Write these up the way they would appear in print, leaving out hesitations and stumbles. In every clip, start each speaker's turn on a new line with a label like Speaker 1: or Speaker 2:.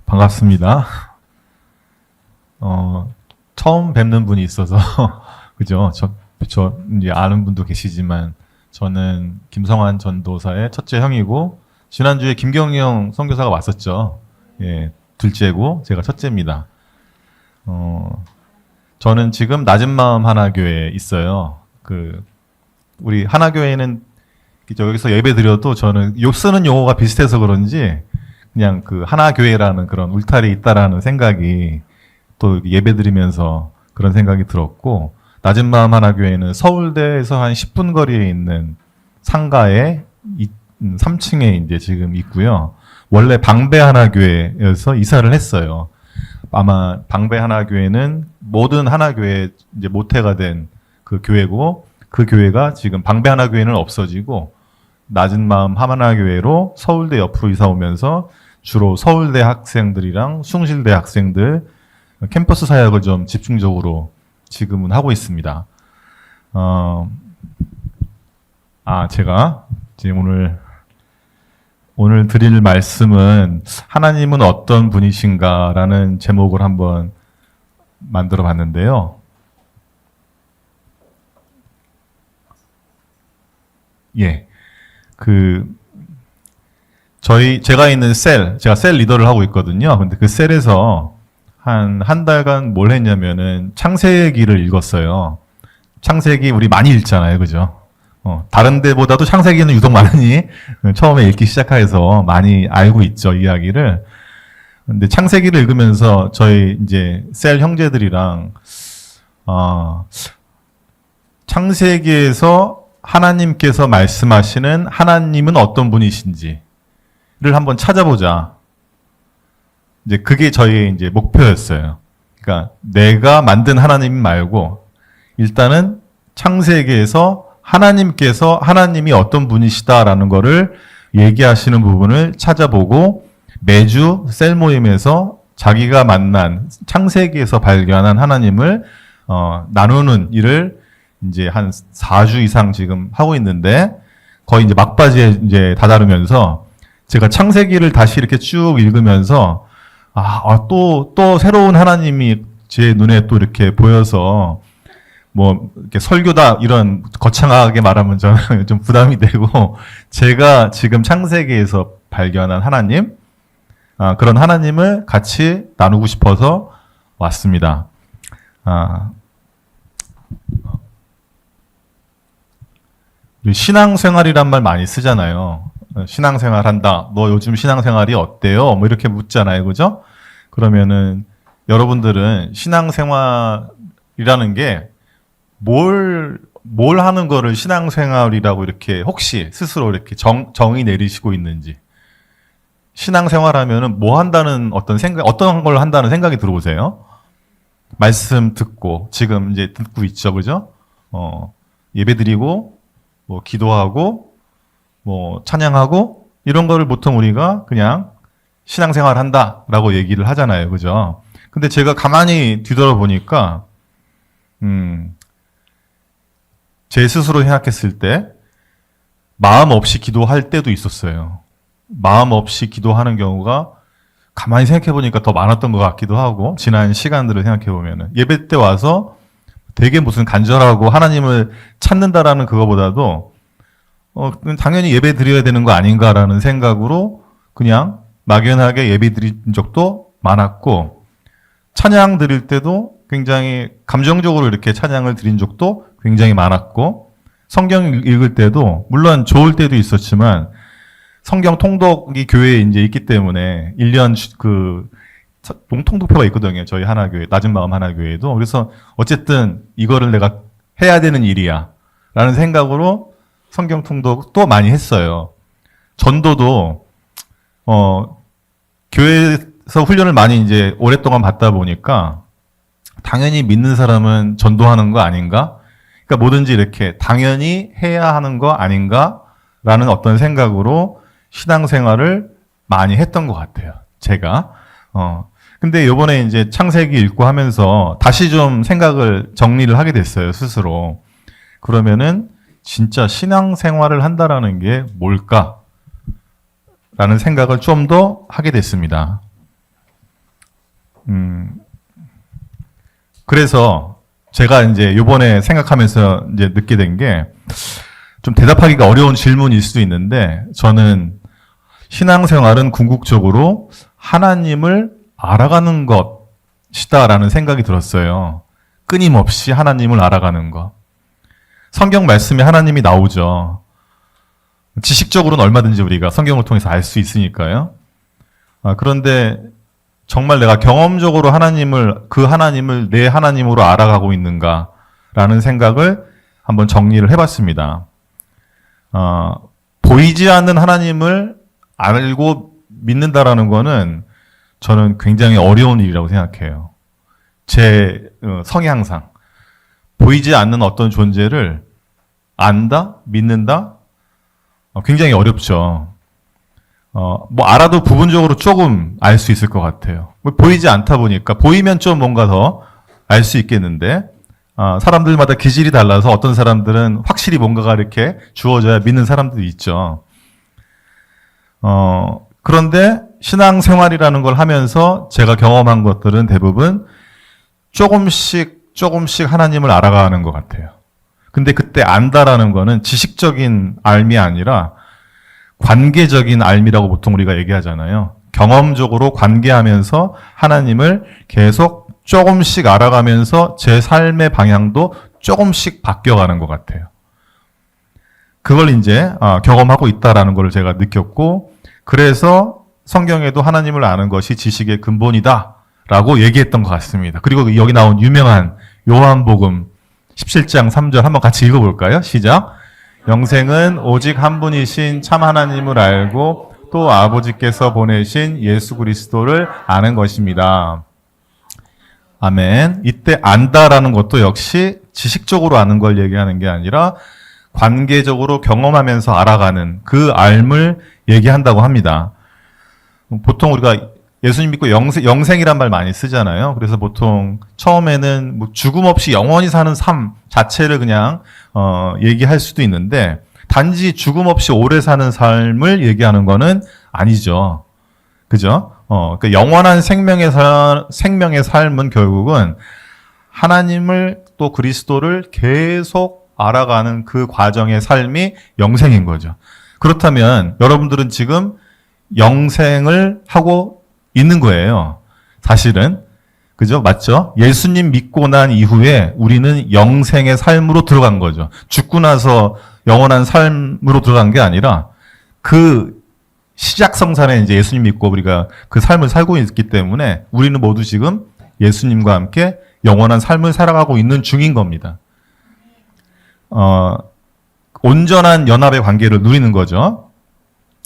Speaker 1: 반갑습니다. 처음 뵙는 분이 있어서, 그죠? 저, 이제 아는 분도 계시지만, 저는 김성환 전도사의 첫째 형이고, 지난주에 김경영 선교사가 왔었죠. 예, 둘째고, 제가 첫째입니다. 저는 지금 낮은 마음 하나교회에 있어요. 우리 하나교회는, 여기서 예배 드려도 저는 쓰는 용어가 비슷해서 그런지, 그냥 하나교회라는 그런 울타리 있다라는 생각이 또 예배 드리면서 그런 생각이 들었고, 낮은 마음 하나교회는 서울대에서 한 10분 거리에 있는 상가에 3층에 이제 지금 있고요. 원래 방배 하나교회에서 이사를 했어요. 아마 방배 하나교회는 모든 하나교회 이제 모태가 된 그 교회고, 그 교회가 지금 방배 하나교회는 없어지고 낮은 마음 하나교회로 서울대 옆으로 이사 오면서 주로 서울대 학생들이랑 숭실대 학생들 캠퍼스 사역을 좀 집중적으로 지금은 하고 있습니다. 제가 지금 오늘 드릴 말씀은 하나님은 어떤 분이신가라는 제목을 한번 만들어 봤는데요. 예. 제가 있는 제가 셀 리더를 하고 있거든요. 근데 그 셀에서 한 달간 뭘 했냐면은 창세기를 읽었어요. 창세기 우리 많이 읽잖아요. 그죠? 다른 데보다도 창세기는 유독 많으니 처음에 읽기 시작해서 많이 알고 있죠. 이야기를. 근데 창세기를 읽으면서 저희 이제 셀 형제들이랑, 창세기에서 하나님께서 말씀하시는 하나님은 어떤 분이신지를 한번 찾아보자. 이제 그게 저희의 이제 목표였어요. 그러니까 내가 만든 하나님 말고 일단은 창세기에서 하나님께서 하나님이 어떤 분이시다라는 거를 얘기하시는 부분을 찾아보고 매주 셀 모임에서 자기가 만난 창세기에서 발견한 하나님을 나누는 일을 이제 한 4주 이상 지금 하고 있는데 거의 이제 막바지에 이제 다다르면서 제가 창세기를 다시 이렇게 쭉 읽으면서 또 새로운 하나님이 제 눈에 또 이렇게 보여서 뭐 이렇게 설교다 이런 거창하게 말하면 저는 좀 부담이 되고 제가 지금 창세기에서 발견한 하나님 그런 하나님을 같이 나누고 싶어서 왔습니다. 신앙생활이란 말 많이 쓰잖아요. 신앙생활 한다. 너 요즘 신앙생활이 어때요? 뭐 이렇게 묻잖아요. 그죠? 그러면은 여러분들은 신앙생활이라는 게 뭘 하는 거를 신앙생활이라고 이렇게 혹시 스스로 이렇게 정의 내리시고 있는지. 신앙생활하면은 뭐 한다는 어떤 걸 한다는 생각이 들어보세요. 말씀 듣고, 지금 이제 듣고 있죠. 그죠? 예배 드리고, 뭐 기도하고, 뭐 찬양하고, 이런 거를 보통 우리가 그냥 신앙생활 한다라고 얘기를 하잖아요. 그죠? 근데 제가 가만히 뒤돌아보니까, 제 스스로 생각했을 때, 마음 없이 기도할 때도 있었어요. 마음 없이 기도하는 경우가 가만히 생각해보니까 더 많았던 것 같기도 하고, 지난 시간들을 생각해보면은. 예배 때 와서 되게 무슨 간절하고 하나님을 찾는다라는 그거보다도, 당연히 예배 드려야 되는 거 아닌가라는 생각으로 그냥 막연하게 예배 드린 적도 많았고, 찬양 드릴 때도 굉장히 감정적으로 이렇게 찬양을 드린 적도 굉장히 많았고, 성경 읽을 때도 물론 좋을 때도 있었지만 성경 통독이 교회에 이제 있기 때문에 1년 통독표가 있거든요. 저희 하나교회, 낮은 마음 하나교회도. 그래서 어쨌든 이거를 내가 해야 되는 일이야 라는 생각으로 성경 통독도 많이 했어요. 전도도 교회에서 훈련을 많이 이제 오랫동안 받다 보니까 당연히 믿는 사람은 전도하는 거 아닌가? 그러니까 뭐든지 이렇게 당연히 해야 하는 거 아닌가라는 어떤 생각으로 신앙생활을 많이 했던 것 같아요. 제가. 근데 요번에 이제 창세기 읽고 하면서 다시 좀 생각을 정리를 하게 됐어요, 스스로. 그러면은 진짜 신앙생활을 한다라는 게 뭘까? 라는 생각을 좀 더 하게 됐습니다. 그래서 제가 이제 요번에 생각하면서 이제 느끼게 된 게 좀 대답하기가 어려운 질문일 수도 있는데 저는 신앙생활은 궁극적으로 하나님을 알아가는 것이다라는 생각이 들었어요. 끊임없이 하나님을 알아가는 것. 성경 말씀에 하나님이 나오죠. 지식적으로는 얼마든지 우리가 성경을 통해서 알 수 있으니까요. 그런데 정말 내가 경험적으로 그 하나님을 내 하나님으로 알아가고 있는가라는 생각을 한번 정리를 해봤습니다. 보이지 않는 하나님을 알고 믿는다라는 거는 저는 굉장히 어려운 일이라고 생각해요. 제 성향상. 보이지 않는 어떤 존재를 안다? 믿는다? 굉장히 어렵죠. 뭐 알아도 부분적으로 조금 알 수 있을 것 같아요. 보이지 않다 보니까 보이면 좀 뭔가 더 알 수 있겠는데 사람들마다 기질이 달라서 어떤 사람들은 확실히 뭔가가 이렇게 주어져야 믿는 사람들도 있죠. 그런데 신앙생활이라는 걸 하면서 제가 경험한 것들은 대부분 조금씩 하나님을 알아가는 것 같아요. 근데 그때 안다라는 거는 지식적인 알미 아니라 관계적인 알미라고 보통 우리가 얘기하잖아요. 경험적으로 관계하면서 하나님을 계속 조금씩 알아가면서 제 삶의 방향도 조금씩 바뀌어가는 것 같아요. 그걸 이제 경험하고 있다라는 걸 제가 느꼈고, 그래서 성경에도 하나님을 아는 것이 지식의 근본이다라고 얘기했던 것 같습니다. 그리고 여기 나온 유명한 요한복음 17장 3절 한번 같이 읽어볼까요? 시작. 영생은 오직 한 분이신 참 하나님을 알고 또 아버지께서 보내신 예수 그리스도를 아는 것입니다. 아멘. 이때 안다라는 것도 역시 지식적으로 아는 걸 얘기하는 게 아니라 관계적으로 경험하면서 알아가는 그 알을 얘기한다고 합니다. 보통 우리가 예수님 믿고 영생이란 말 많이 쓰잖아요. 그래서 보통 처음에는 뭐 죽음 없이 영원히 사는 삶 자체를 그냥 얘기할 수도 있는데 단지 죽음 없이 오래 사는 삶을 얘기하는 거는 아니죠. 그죠? 그러니까 영원한 생명의 삶은 결국은 하나님을 또 그리스도를 계속 알아가는 그 과정의 삶이 영생인 거죠. 그렇다면 여러분들은 지금 영생을 하고 있는 거예요. 사실은. 그죠? 맞죠? 예수님 믿고 난 이후에 우리는 영생의 삶으로 들어간 거죠. 죽고 나서 영원한 삶으로 들어간 게 아니라 그 시작성산에 이제 예수님 믿고 우리가 그 삶을 살고 있기 때문에 우리는 모두 지금 예수님과 함께 영원한 삶을 살아가고 있는 중인 겁니다. 온전한 연합의 관계를 누리는 거죠.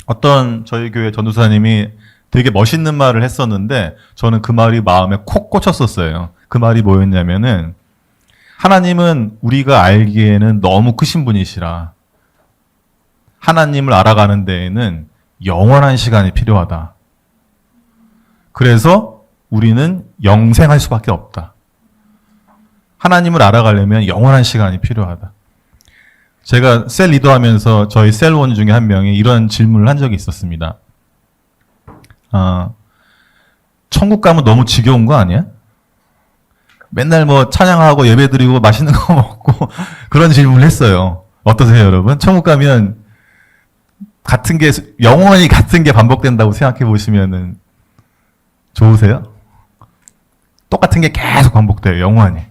Speaker 1: 어떤 저희 교회 전도사님이 되게 멋있는 말을 했었는데 저는 그 말이 마음에 콕 꽂혔었어요. 그 말이 뭐였냐면은 하나님은 우리가 알기에는 너무 크신 분이시라. 하나님을 알아가는 데에는 영원한 시간이 필요하다. 그래서 우리는 영생할 수밖에 없다. 하나님을 알아가려면 영원한 시간이 필요하다. 제가 셀 리더하면서 저희 셀원 중에 한 명이 이런 질문을 한 적이 있었습니다. 천국 가면 너무 지겨운 거 아니야? 맨날 뭐 찬양하고 예배드리고 맛있는 거 먹고 그런 질문을 했어요. 어떠세요, 여러분? 천국 가면 같은 게 영원히 같은 게 반복된다고 생각해 보시면은 좋으세요? 똑같은 게 계속 반복돼요, 영원히.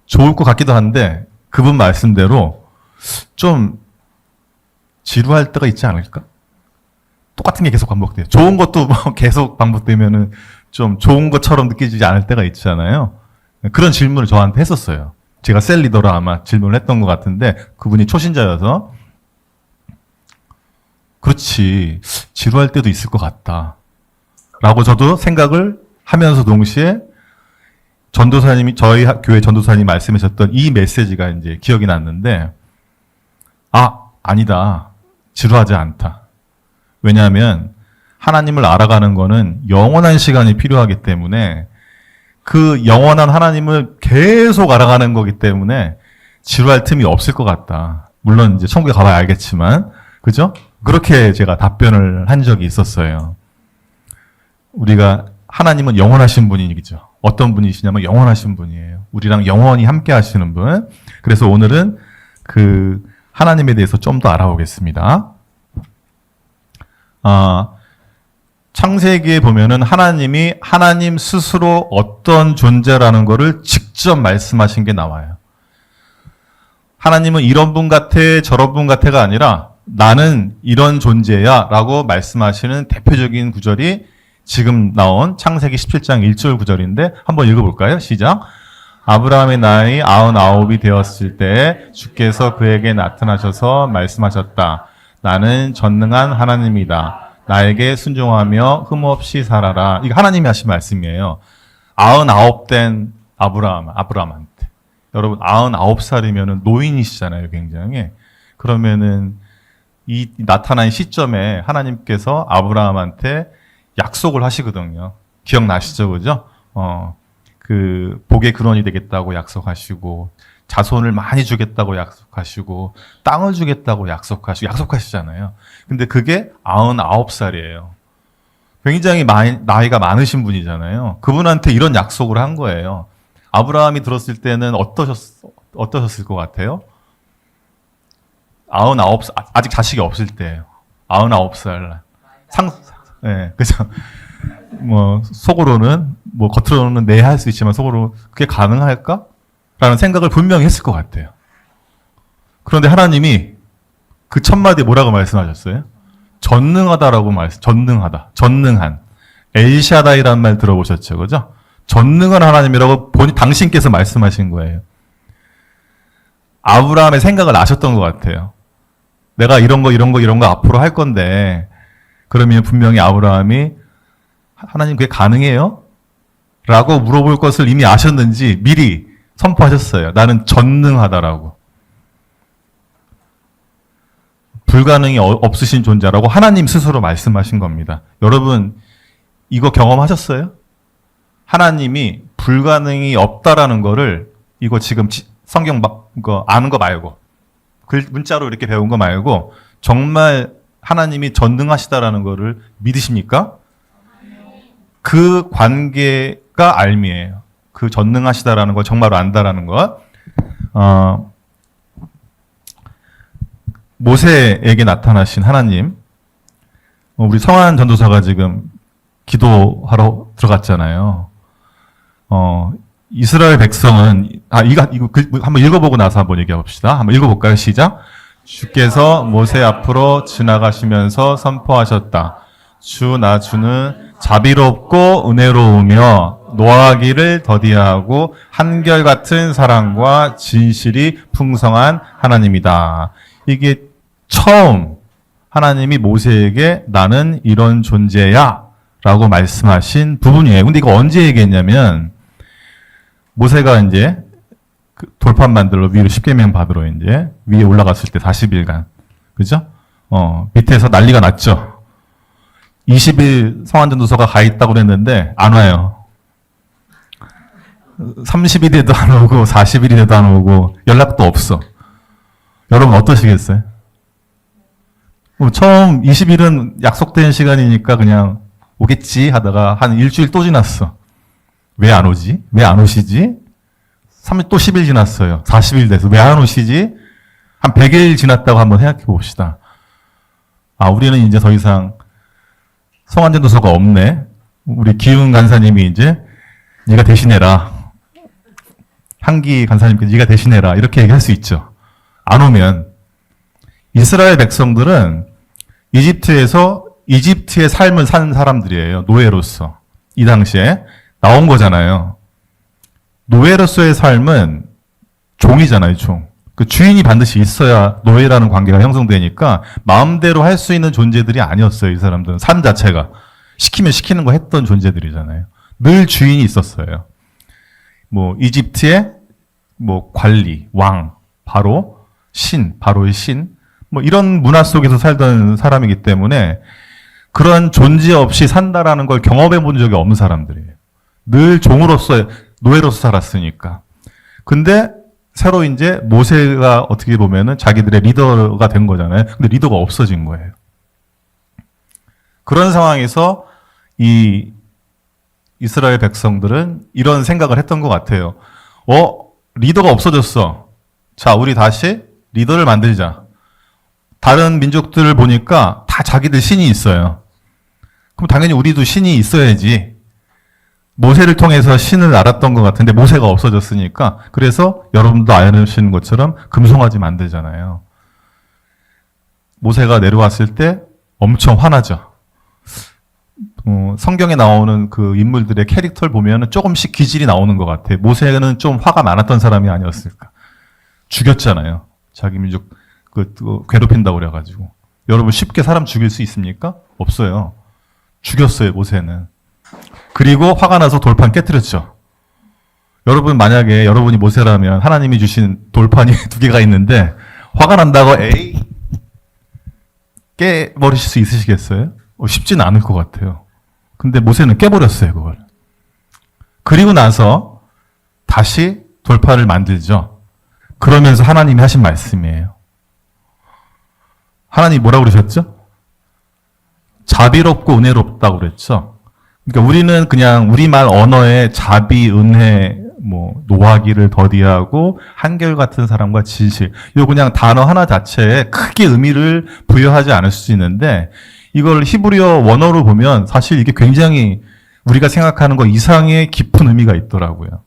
Speaker 1: 좋을 것 같기도 한데 그분 말씀대로 좀 지루할 때가 있지 않을까? 똑같은 게 계속 반복돼요. 좋은 것도 뭐 계속 반복되면은 좀 좋은 것처럼 느껴지지 않을 때가 있잖아요. 그런 질문을 저한테 했었어요. 제가 셀 리더로 아마 질문을 했던 것 같은데 그분이 초신자여서 그렇지 지루할 때도 있을 것 같다 라고 저도 생각을 하면서 동시에 전도사님이 저희 교회 전도사님이 말씀하셨던 이 메시지가 이제 기억이 났는데 아니다 지루하지 않다. 왜냐하면 하나님을 알아가는 거는 영원한 시간이 필요하기 때문에 그 영원한 하나님을 계속 알아가는 거기 때문에 지루할 틈이 없을 것 같다. 물론 이제 천국에 가봐야 알겠지만, 그죠? 그렇게 제가 답변을 한 적이 있었어요. 우리가 하나님은 영원하신 분이죠. 어떤 분이시냐면 영원하신 분이에요. 우리랑 영원히 함께 하시는 분. 그래서 오늘은 그 하나님에 대해서 좀 더 알아보겠습니다. 창세기에 보면은 하나님이 하나님 스스로 어떤 존재라는 것을 직접 말씀하신 게 나와요. 하나님은 이런 분 같아, 저런 분 같아가 아니라 나는 이런 존재야 라고 말씀하시는 대표적인 구절이 지금 나온 창세기 17장 1절 구절인데 한번 읽어볼까요? 시작. 아브라함의 나이 99이 되었을 때 주께서 그에게 나타나셔서 말씀하셨다. 나는 전능한 하나님이다. 나에게 순종하며 흠없이 살아라. 이거 하나님이 하신 말씀이에요. 99 된 아브라함한테. 여러분 99살이면 노인이시잖아요, 굉장히. 그러면은 이 나타난 시점에 하나님께서 아브라함한테 약속을 하시거든요. 기억나시죠? 그죠? 그 복의 근원이 되겠다고 약속하시고 자손을 많이 주겠다고 약속하시고 땅을 주겠다고 약속하시잖아요. 근데 그게 99살이에요. 굉장히 나이가 많으신 분이잖아요. 그분한테 이런 약속을 한 거예요. 아브라함이 들었을 때는 어떠셨을 것 같아요? 99살, 아직 자식이 없을 때예요. 99살. 네, 그죠? 뭐, 속으로는, 뭐, 겉으로는 네 할 수 있지만 속으로 그게 가능할까? 라는 생각을 분명히 했을 것 같아요. 그런데 하나님이 그 첫 마디에 뭐라고 말씀하셨어요? 전능하다라고 전능하다. 전능한. 엘샤다이라는 말 들어보셨죠? 그죠? 전능한 하나님이라고 당신께서 말씀하신 거예요. 아브라함의 생각을 아셨던 것 같아요. 내가 이런 거 앞으로 할 건데, 그러면 분명히 아브라함이 하나님 그게 가능해요? 라고 물어볼 것을 이미 아셨는지 미리 선포하셨어요. 나는 전능하다라고. 불가능이 없으신 존재라고 하나님 스스로 말씀하신 겁니다. 여러분, 이거 경험하셨어요? 하나님이 불가능이 없다라는 거를 이거 지금 성경 아는 거 말고 문자로 이렇게 배운 거 말고 정말 하나님이 전능하시다라는 거를 믿으십니까? 그 관계가 알미예요. 그 전능하시다라는 걸 정말로 안다라는 것. 모세에게 나타나신 하나님. 우리 성한 전도사가 지금 기도하러 들어갔잖아요. 이스라엘 백성은 이거 한번 읽어보고 나서 한번 얘기해 봅시다. 한번 읽어볼까요? 시작. 주께서 모세 앞으로 지나가시면서 선포하셨다. 주는 자비롭고 은혜로우며 노하기를 더디하고 한결같은 사랑과 진실이 풍성한 하나님이다. 이게 처음 하나님이 모세에게 나는 이런 존재야 라고 말씀하신 부분이에요. 근데 이거 언제 얘기했냐면 모세가 이제 그 돌판 만들러 위로 십계명 받으러 이제 위에 올라갔을 때 40일간. 그죠? 밑에서 난리가 났죠. 20일 성안전도서가 가 있다고 그랬는데 안 와요. 30일이 돼도 안 오고 40일이 돼도 안 오고 연락도 없어. 여러분 어떠시겠어요? 처음 20일은 약속된 시간이니까 그냥 오겠지 하다가 한 일주일 또 지났어. 왜 안 오지? 왜 안 오시지? 또 10일 지났어요. 40일 돼서 왜 안 오시지? 한 100일 지났다고 한번 생각해 봅시다. 우리는 이제 더 이상 성안전도서가 없네. 우리 기훈 간사님이 이제 네가 대신해라. 한기 간사님께 네가 대신해라. 이렇게 얘기할 수 있죠. 안 오면 이스라엘 백성들은 이집트의 삶을 사는 사람들이에요. 노예로서. 이 당시에 나온 거잖아요. 노예로서의 삶은 종이잖아요, 종. 그 주인이 반드시 있어야 노예라는 관계가 형성되니까 마음대로 할 수 있는 존재들이 아니었어요, 이 사람들은. 삶 자체가. 시키면 시키는 거 했던 존재들이잖아요. 늘 주인이 있었어요. 이집트의 관리, 왕, 바로의 신, 이런 문화 속에서 살던 사람이기 때문에 그런 존재 없이 산다라는 걸 경험해 본 적이 없는 사람들이에요. 늘 노예로서 살았으니까. 근데 새로 이제 모세가 어떻게 보면은 자기들의 리더가 된 거잖아요. 근데 리더가 없어진 거예요. 그런 상황에서 이 이스라엘 백성들은 이런 생각을 했던 것 같아요. 리더가 없어졌어. 자, 우리 다시 리더를 만들자. 다른 민족들을 보니까 다 자기들 신이 있어요. 그럼 당연히 우리도 신이 있어야지. 모세를 통해서 신을 알았던 것 같은데 모세가 없어졌으니까 그래서 여러분도 아시는 것처럼 금송아지 만들잖아요. 모세가 내려왔을 때 엄청 화나죠. 성경에 나오는 그 인물들의 캐릭터를 보면 조금씩 기질이 나오는 것 같아요. 모세는 좀 화가 많았던 사람이 아니었을까. 죽였잖아요. 자기 민족 괴롭힌다고 그래가지고. 여러분 쉽게 사람 죽일 수 있습니까? 없어요. 죽였어요, 모세는. 그리고 화가 나서 돌판 깨뜨렸죠. 여러분 만약에 여러분이 모세라면 하나님이 주신 돌판이 2개가 있는데 화가 난다고 깨버리실 수 있으시겠어요? 쉽지는 않을 것 같아요. 근데 모세는 깨버렸어요, 그걸. 그리고 나서 다시 돌판을 만들죠. 그러면서 하나님이 하신 말씀이에요. 하나님이 뭐라고 그러셨죠? 자비롭고 은혜롭다고 그랬죠. 그러니까 우리는 그냥 우리말 언어에 자비, 은혜, 노하기를 더디하고 한결같은 사람과 진실, 이 그냥 단어 하나 자체에 크게 의미를 부여하지 않을 수 있는데 이걸 히브리어 원어로 보면 사실 이게 굉장히 우리가 생각하는 것 이상의 깊은 의미가 있더라고요.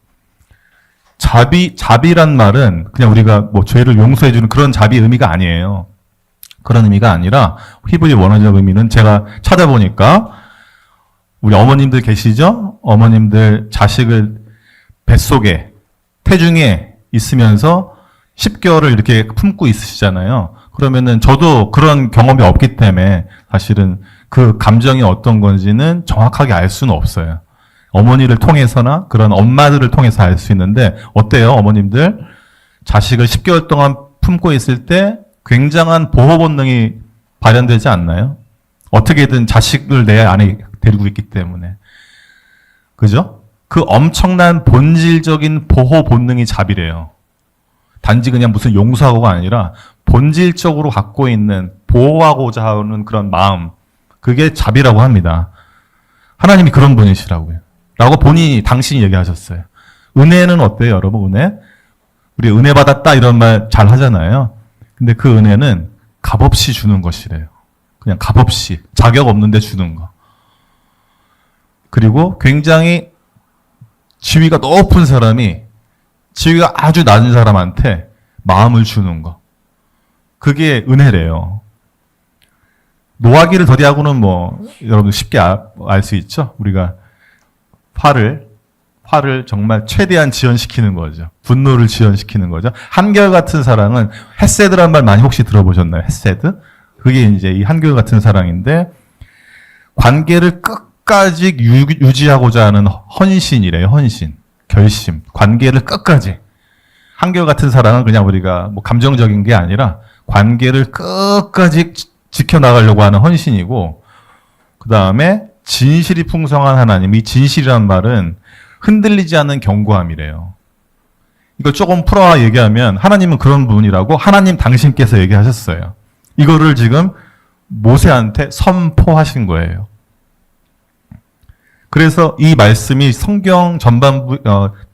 Speaker 1: 자비란 말은 그냥 우리가 죄를 용서해주는 그런 자비의 의미가 아니에요. 그런 의미가 아니라 히브리 원어적 의미는 제가 찾아보니까 우리 어머님들 계시죠? 어머님들 자식을 뱃속에 태중에 있으면서 10개월을 이렇게 품고 있으시잖아요. 그러면은 저도 그런 경험이 없기 때문에 사실은 그 감정이 어떤 건지는 정확하게 알 수는 없어요. 어머니를 통해서나 그런 엄마들을 통해서 알 수 있는데 어때요, 어머님들? 자식을 10개월 동안 품고 있을 때 굉장한 보호 본능이 발현되지 않나요? 어떻게든 자식을 내 안에 데리고 있기 때문에. 그죠? 그 엄청난 본질적인 보호 본능이 자비래요. 단지 그냥 무슨 용서하고가 아니라 본질적으로 갖고 있는 보호하고자 하는 그런 마음, 그게 자비라고 합니다. 하나님이 그런 분이시라고요. 라고 당신이 얘기하셨어요. 은혜는 어때요, 여러분? 은혜? 우리 은혜 받았다 이런 말 잘 하잖아요. 근데 그 은혜는 값없이 주는 것이래요. 그냥 값없이. 자격 없는데 주는 거. 그리고 굉장히 지위가 높은 사람이 지위가 아주 낮은 사람한테 마음을 주는 거. 그게 은혜래요. 노하기를 더디하고는 여러분 쉽게 알 수 있죠? 우리가 화를 정말 최대한 지연시키는 거죠. 분노를 지연시키는 거죠. 한결같은 사랑은 헤세드란 말 많이 혹시 들어보셨나요? 헤세드? 그게 이제 이 한결같은 사랑인데 관계를 끝까지 유지하고자 하는 헌신이래요. 헌신, 결심, 관계를 끝까지. 한결같은 사랑은 그냥 우리가 감정적인 게 아니라 관계를 끝까지 지켜나가려고 하는 헌신이고, 그 다음에 진실이 풍성한 하나님. 이 진실이란 말은 흔들리지 않는 견고함이래요. 이걸 조금 풀어 얘기하면 하나님은 그런 분이라고 하나님 당신께서 얘기하셨어요. 이거를 지금 모세한테 선포하신 거예요. 그래서 이 말씀이 성경 전반부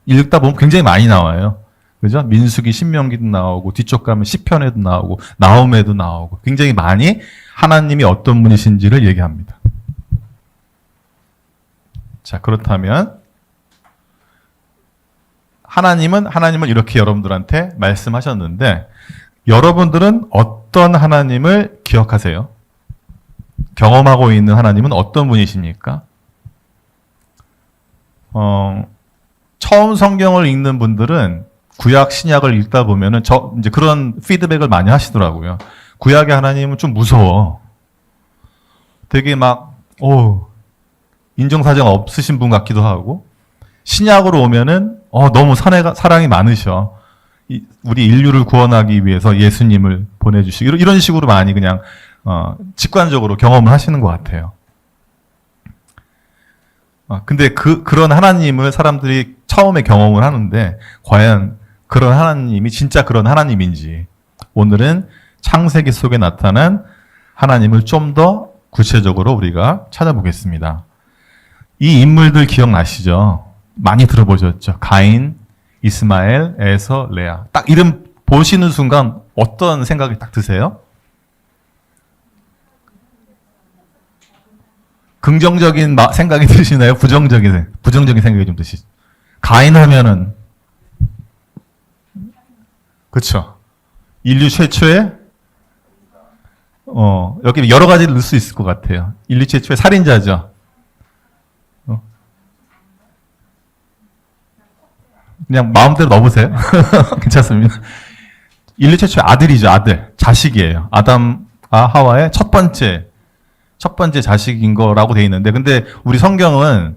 Speaker 1: 읽다 보면 굉장히 많이 나와요. 그죠? 민수기, 신명기도 나오고 뒤쪽 가면 시편에도 나오고 나홈에도 나오고 굉장히 많이 하나님이 어떤 분이신지를 얘기합니다. 자, 그렇다면 하나님을 이렇게 여러분들한테 말씀하셨는데 여러분들은 어떤 하나님을 기억하세요? 경험하고 있는 하나님은 어떤 분이십니까? 처음 성경을 읽는 분들은 구약, 신약을 읽다 보면은 이제 그런 피드백을 많이 하시더라고요. 구약의 하나님은 좀 무서워. 되게 인정사정 없으신 분 같기도 하고, 신약으로 오면은, 너무 사랑이 많으셔. 우리 인류를 구원하기 위해서 예수님을 보내주시고, 이런 식으로 많이 그냥, 직관적으로 경험을 하시는 것 같아요. 근데 그런 하나님을 사람들이 처음에 경험을 하는데, 과연 그런 하나님이 진짜 그런 하나님인지, 오늘은 창세기 속에 나타난 하나님을 좀 더 구체적으로 우리가 찾아보겠습니다. 이 인물들 기억나시죠? 많이 들어보셨죠? 가인, 이스마엘, 에서, 레아. 딱 이름 보시는 순간 어떤 생각이 딱 드세요? 긍정적인 생각이 드시나요? 부정적인 생각이 좀 드시죠? 가인 하면은, 그쵸. 인류 최초의, 여기 여러 가지를 넣을 수 있을 것 같아요. 인류 최초의 살인자죠. 그냥 마음대로 넣어보세요. 괜찮습니다. 인류 최초의 아들이죠, 아들. 자식이에요. 아담과 하와의 첫 번째 자식인 거라고 돼 있는데, 근데 우리 성경은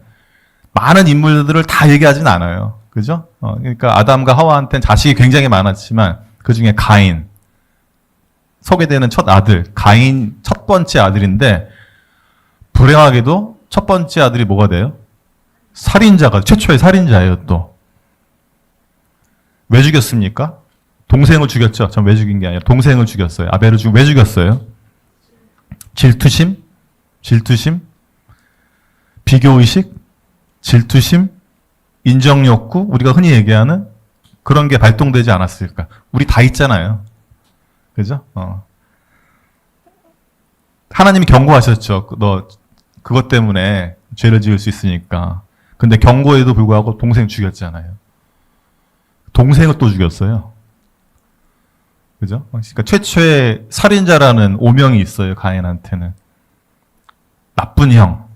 Speaker 1: 많은 인물들을 다 얘기하진 않아요. 그죠? 그러니까 아담과 하와한테는 자식이 굉장히 많았지만, 그 중에 가인, 소개되는 첫 아들, 가인 첫 번째 아들인데, 불행하게도 첫 번째 아들이 뭐가 돼요? 살인자가, 최초의 살인자예요, 또. 왜 죽였습니까? 동생을 죽였죠. 전 왜 죽인 게 아니라 동생을 죽였어요. 아벨을 왜 죽였어요? 질투심? 비교의식? 질투심? 인정욕구? 우리가 흔히 얘기하는 그런 게 발동되지 않았을까? 우리 다 있잖아요. 그죠? 하나님이 경고하셨죠. 너 그것 때문에 죄를 지을 수 있으니까. 근데 경고에도 불구하고 동생 죽였잖아요. 동생을 또 죽였어요. 그죠? 그러니까 최초의 살인자라는 오명이 있어요, 가인한테는. 나쁜 형,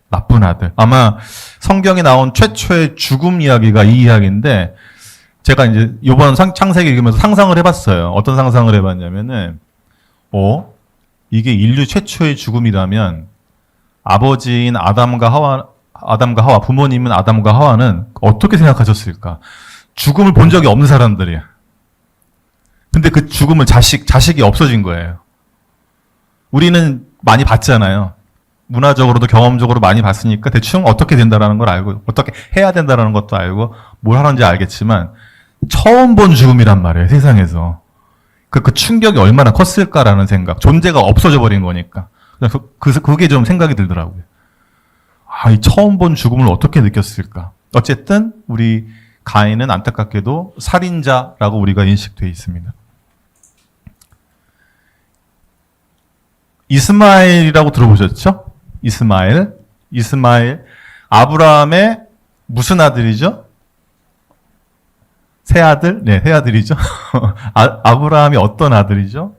Speaker 1: 나쁜 아들. 아마 성경에 나온 최초의 죽음 이야기가 이 이야기인데, 제가 이제 이번 창세기 읽으면서 상상을 해봤어요. 어떤 상상을 해봤냐면은, 이게 인류 최초의 죽음이라면, 아버지인 아담과 하와, 부모님은 아담과 하와는 어떻게 생각하셨을까? 죽음을 본 적이 없는 사람들이야. 근데 그 죽음을 자식이 없어진 거예요. 우리는 많이 봤잖아요. 문화적으로도 경험적으로 많이 봤으니까 대충 어떻게 된다라는 걸 알고, 어떻게 해야 된다라는 것도 알고, 뭘 하는지 알겠지만, 처음 본 죽음이란 말이에요, 세상에서. 그 충격이 얼마나 컸을까라는 생각. 존재가 없어져 버린 거니까. 그래서 그게 좀 생각이 들더라고요. 이 처음 본 죽음을 어떻게 느꼈을까. 어쨌든, 우리 가인은 안타깝게도 살인자라고 우리가 인식되어 있습니다. 이스마엘이라고 들어보셨죠? 이스마엘, 아브라함의 무슨 아들이죠? 새 아들? 네, 새 아들이죠. 아브라함이 어떤 아들이죠?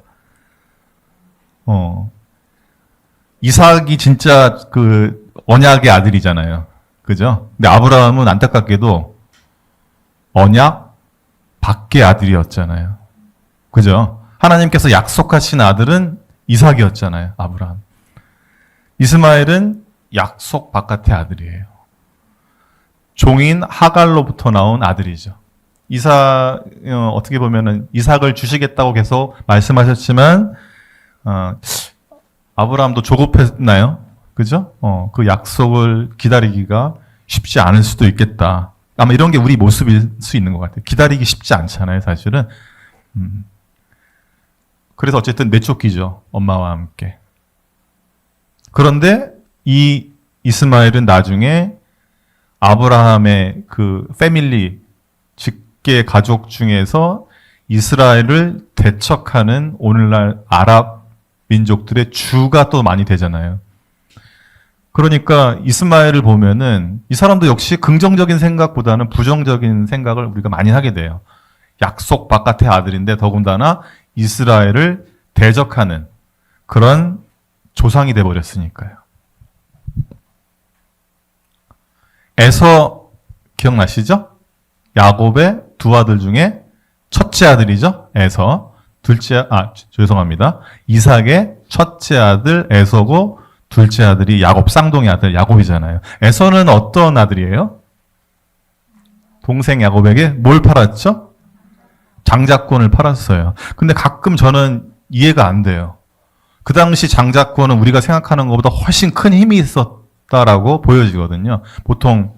Speaker 1: 이삭이 진짜 그 언약의 아들이잖아요. 그죠? 근데 아브라함은 안타깝게도 언약 밖의 아들이었잖아요. 그죠? 하나님께서 약속하신 아들은 이삭이었잖아요. 아브라함. 이스마엘은 약속 바깥의 아들이에요. 종인 하갈로부터 나온 아들이죠. 어떻게 보면은 이삭을 주시겠다고 계속 말씀하셨지만, 아브라함도 조급했나요? 그죠? 그 약속을 기다리기가 쉽지 않을 수도 있겠다. 아마 이런 게 우리 모습일 수 있는 것 같아요. 기다리기 쉽지 않잖아요, 사실은. 그래서 어쨌든 내쫓기죠. 엄마와 함께. 그런데 이 이스마엘은 나중에 아브라함의 그 패밀리, 직계 가족 중에서 이스라엘을 대척하는 오늘날 아랍 민족들의 주가 또 많이 되잖아요. 그러니까 이스마엘을 보면은 이 사람도 역시 긍정적인 생각보다는 부정적인 생각을 우리가 많이 하게 돼요. 약속 바깥의 아들인데 더군다나 이스라엘을 대적하는 그런 조상이 돼버렸으니까요. 에서 기억나시죠? 야곱의 두 아들 중에 첫째 아들이죠. 에서. 죄송합니다. 이삭의 첫째 아들 에서고 둘째 아들이 야곱, 쌍둥이 아들 야곱이잖아요. 에서는 어떤 아들이에요? 동생 야곱에게 뭘 팔았죠? 장자권을 팔았어요. 근데 가끔 저는 이해가 안 돼요. 그 당시 장자권은 우리가 생각하는 것보다 훨씬 큰 힘이 있었다라고 보여지거든요. 보통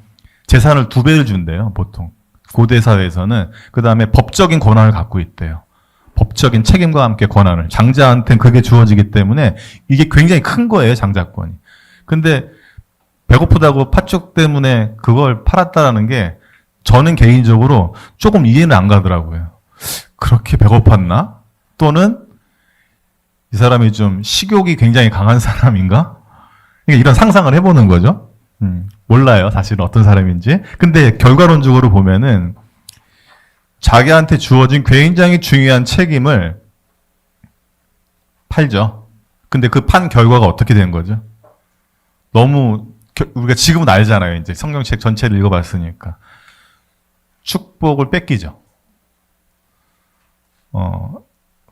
Speaker 1: 재산을 2배를 준대요. 보통 고대 사회에서는. 그 다음에 법적인 권한을 갖고 있대요. 법적인 책임과 함께 권한을. 장자한테는 그게 주어지기 때문에 이게 굉장히 큰 거예요, 장자권이. 근데 배고프다고 팥죽 때문에 그걸 팔았다라는 게 저는 개인적으로 조금 이해는 안 가더라고요. 그렇게 배고팠나? 또는 이 사람이 좀 식욕이 굉장히 강한 사람인가? 이런 상상을 해보는 거죠. 몰라요. 사실은 어떤 사람인지. 근데 결과론적으로 보면은 자기한테 주어진 굉장히 중요한 책임을 팔죠. 근데 그 판 결과가 어떻게 된 거죠? 너무 우리가 지금은 알잖아요. 이제 성경책 전체를 읽어봤으니까. 축복을 뺏기죠.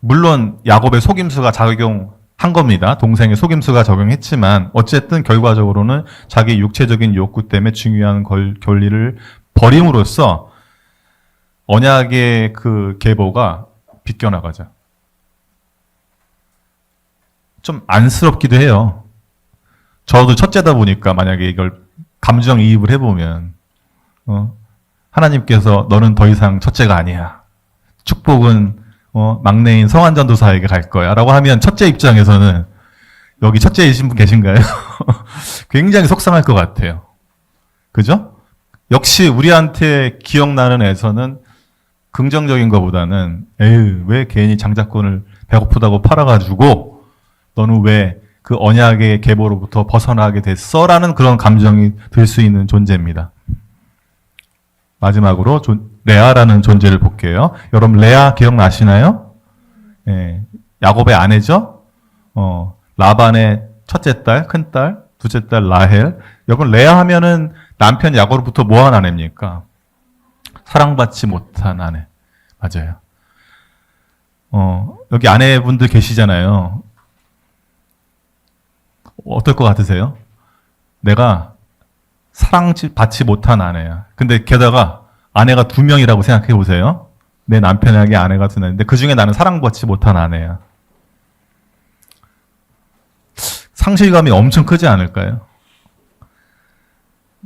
Speaker 1: 물론 야곱의 속임수가 작용한 겁니다. 동생의 속임수가 적용했지만 어쨌든 결과적으로는 자기 육체적인 욕구 때문에 중요한 권리를 버림으로써 언약의 그 계보가 비껴나가죠. 좀 안쓰럽기도 해요. 저도 첫째다 보니까 만약에 이걸 감정이입을 해보면 하나님께서 너는 더 이상 첫째가 아니야. 축복은 막내인 성환전도사에게 갈 거야 라고 하면 첫째 입장에서는 여기 첫째이신 분 계신가요? 굉장히 속상할 것 같아요. 그죠? 역시 우리한테 기억나는 애서는 긍정적인 것보다는 에휴 왜 괜히 장자권을 배고프다고 팔아가지고 너는 왜 그 언약의 계보로부터 벗어나게 됐어? 라는 그런 감정이 들 수 있는 존재입니다. 마지막으로 레아라는 존재를 볼게요. 여러분 레아 기억나시나요? 예, 야곱의 아내죠. 라반의 첫째 딸, 큰 딸, 둘째 딸 라헬. 여러분 레아 하면은 남편 야곱으로부터 뭐한 아내입니까? 사랑받지 못한 아내. 맞아요. 여기 아내분들 계시잖아요. 어떨 것 같으세요? 내가 사랑받지 못한 아내야. 근데 게다가 아내가 2명이라고 생각해 보세요. 내 남편에게 아내가 2명인데 그 중에 나는 사랑받지 못한 아내야. 상실감이 엄청 크지 않을까요?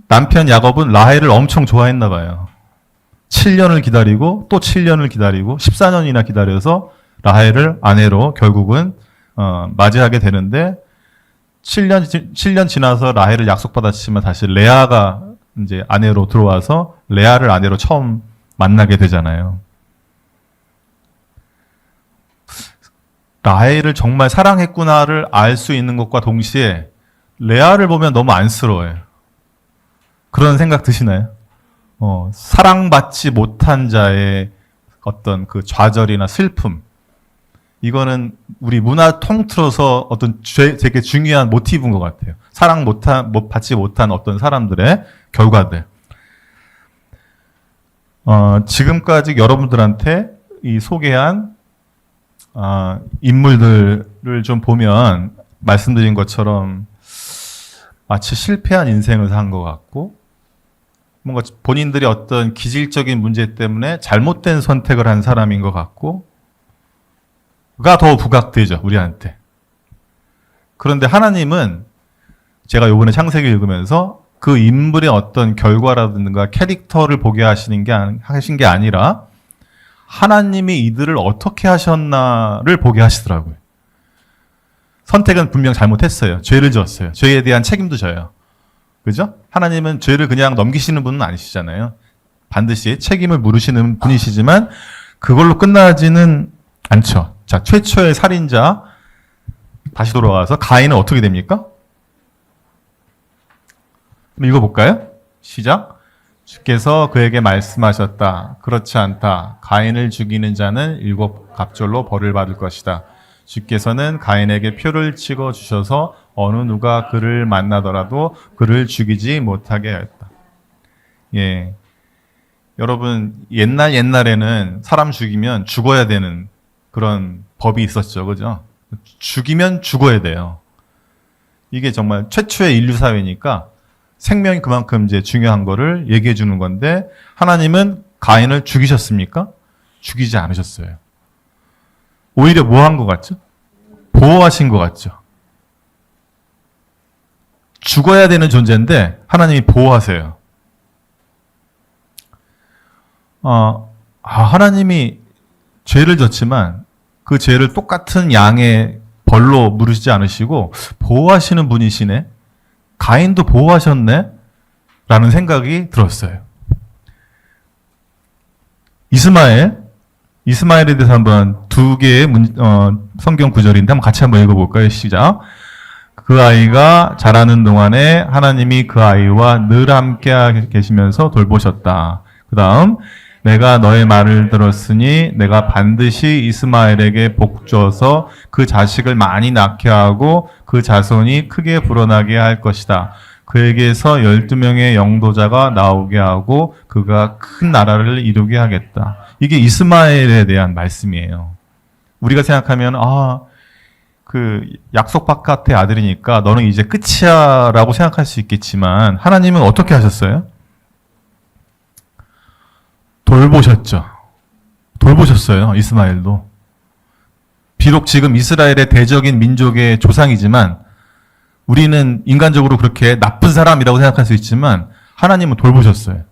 Speaker 1: 남편 야곱은 라헬을 엄청 좋아했나 봐요. 7년을 기다리고 또 7년을 기다리고 14년이나 기다려서 라헬을 아내로 결국은 맞이하게 되는데 7년 지나서 라헬을 약속받았지만 다시 레아가 이제 아내로 들어와서 레아를 아내로 처음 만나게 되잖아요. 라헬을 정말 사랑했구나를 알 수 있는 것과 동시에 레아를 보면 너무 안쓰러워요. 그런 생각 드시나요? 사랑받지 못한 자의 어떤 그 좌절이나 슬픔. 이거는 우리 문화 통틀어서 어떤 되게 중요한 모티브인 것 같아요. 사랑 받지 못한 어떤 사람들의 결과들. 지금까지 여러분들한테 이 소개한 인물들을 좀 보면 말씀드린 것처럼 마치 실패한 인생을 산 것 같고 뭔가 본인들이 어떤 기질적인 문제 때문에 잘못된 선택을 한 사람인 것 같고 가 더 부각되죠, 우리한테. 그런데 하나님은 제가 요번에 창세기 읽으면서 그 인물의 어떤 결과라든가 캐릭터를 보게 하신 게 아니라 하나님이 이들을 어떻게 하셨나를 보게 하시더라고요. 선택은 분명 잘못했어요. 죄를 지었어요. 죄에 대한 책임도 져요. 그죠? 하나님은 죄를 그냥 넘기시는 분은 아니시잖아요. 반드시 책임을 물으시는 분이시지만 그걸로 끝나지는 않죠. 자, 최초의 살인자 다시 돌아와서 가인은 어떻게 됩니까? 읽어볼까요? 시작. 주께서 그에게 말씀하셨다. 그렇지 않다. 가인을 죽이는 자는 7 갑절로 벌을 받을 것이다. 주께서는 가인에게 표를 찍어 주셔서 어느 누가 그를 만나더라도 그를 죽이지 못하게 하였다. 예. 여러분, 옛날에는 사람 죽이면 죽어야 되는 그런 법이 있었죠. 그죠? 죽이면 죽어야 돼요. 이게 정말 최초의 인류 사회니까 생명이 그만큼 이제 중요한 거를 얘기해 주는 건데 하나님은 가인을 죽이셨습니까? 죽이지 않으셨어요. 오히려 뭐 한 것 같죠? 보호하신 것 같죠? 죽어야 되는 존재인데 하나님이 보호하세요. 하나님이 죄를 졌지만 그 죄를 똑같은 양의 벌로 물으시지 않으시고 보호하시는 분이시네. 가인도 보호하셨네? 라는 생각이 들었어요. 이스마엘에 대해서 한번 두 개의 성경 구절인데 같이 한번 읽어볼까요? 시작. 그 아이가 자라는 동안에 하나님이 그 아이와 늘 함께 계시면서 돌보셨다. 그 다음, 내가 너의 말을 들었으니 내가 반드시 이스마엘에게 복 줘서 그 자식을 많이 낳게 하고 그 자손이 크게 불어나게 할 것이다. 그에게서 12명의 영도자가 나오게 하고 그가 큰 나라를 이루게 하겠다. 이게 이스마엘에 대한 말씀이에요. 우리가 생각하면 그 약속 바깥의 아들이니까 너는 이제 끝이야 라고 생각할 수 있겠지만 하나님은 어떻게 하셨어요? 돌보셨어요. 이스마엘도. 비록 지금 이스라엘의 대적인 민족의 조상이지만 우리는 인간적으로 그렇게 나쁜 사람이라고 생각할 수 있지만 하나님은 돌보셨어요.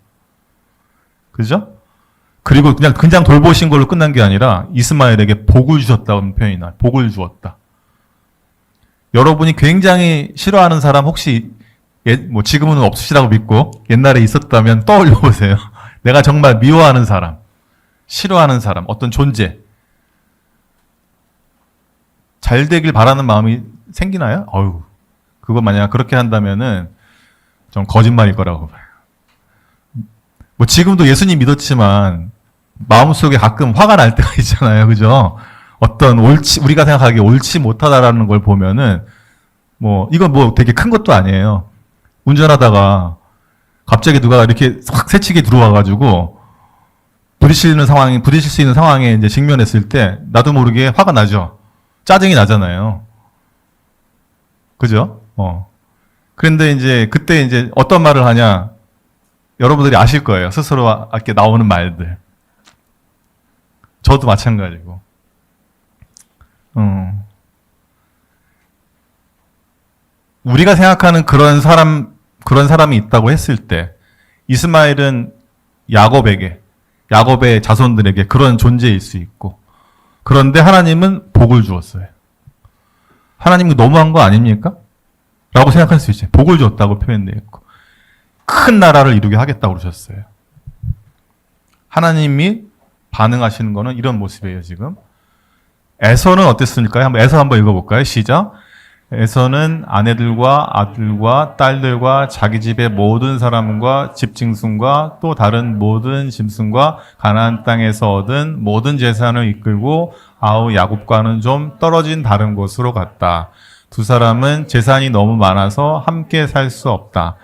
Speaker 1: 그죠? 그리고 그냥 돌보신 걸로 끝난 게 아니라 이스마엘에게 복을 주셨다는 표현이 나와요. 복을 주었다. 여러분이 굉장히 싫어하는 사람 혹시 지금은 없으시다고 믿고 옛날에 있었다면 떠올려 보세요. 내가 정말 미워하는 사람, 싫어하는 사람, 어떤 존재. 잘 되길 바라는 마음이 생기나요? 그거 만약 그렇게 한다면은 좀 거짓말일 거라고 봐요. 지금도 예수님 믿었지만 마음속에 가끔 화가 날 때가 있잖아요. 그죠? 우리가 생각하기에 옳지 못하다라는 걸 보면은 이건 되게 큰 것도 아니에요. 운전하다가 갑자기 누가 이렇게 확 새치게 들어와가지고 부딪힐 수 있는 상황에 이제 직면했을 때 나도 모르게 화가 나죠. 짜증이 나잖아요. 그죠? 그런데 그때 어떤 말을 하냐? 여러분들이 아실 거예요. 스스로 이렇게 나오는 말들. 저도 마찬가지고. 우리가 생각하는 그런 사람이 있다고 했을 때, 이스마엘은 야곱의 자손들에게 그런 존재일 수 있고, 그런데 하나님은 복을 주었어요. 하나님이 너무한 거 아닙니까? 라고 생각할 수 있어요. 복을 줬다고 표현되어 있고, 큰 나라를 이루게 하겠다고 그러셨어요. 하나님이 반응하시는 거는 이런 모습이에요, 지금. 에서는 어땠습니까? 에서 한번 읽어볼까요? 시작. 에서는 아내들과 아들과 딸들과 자기 집의 모든 사람과 집짐승과 또 다른 모든 짐승과 가나안 땅에서 얻은 모든 재산을 이끌고 야곱과는 좀 떨어진 다른 곳으로 갔다. 두 사람은 재산이 너무 많아서 함께 살 수 없다.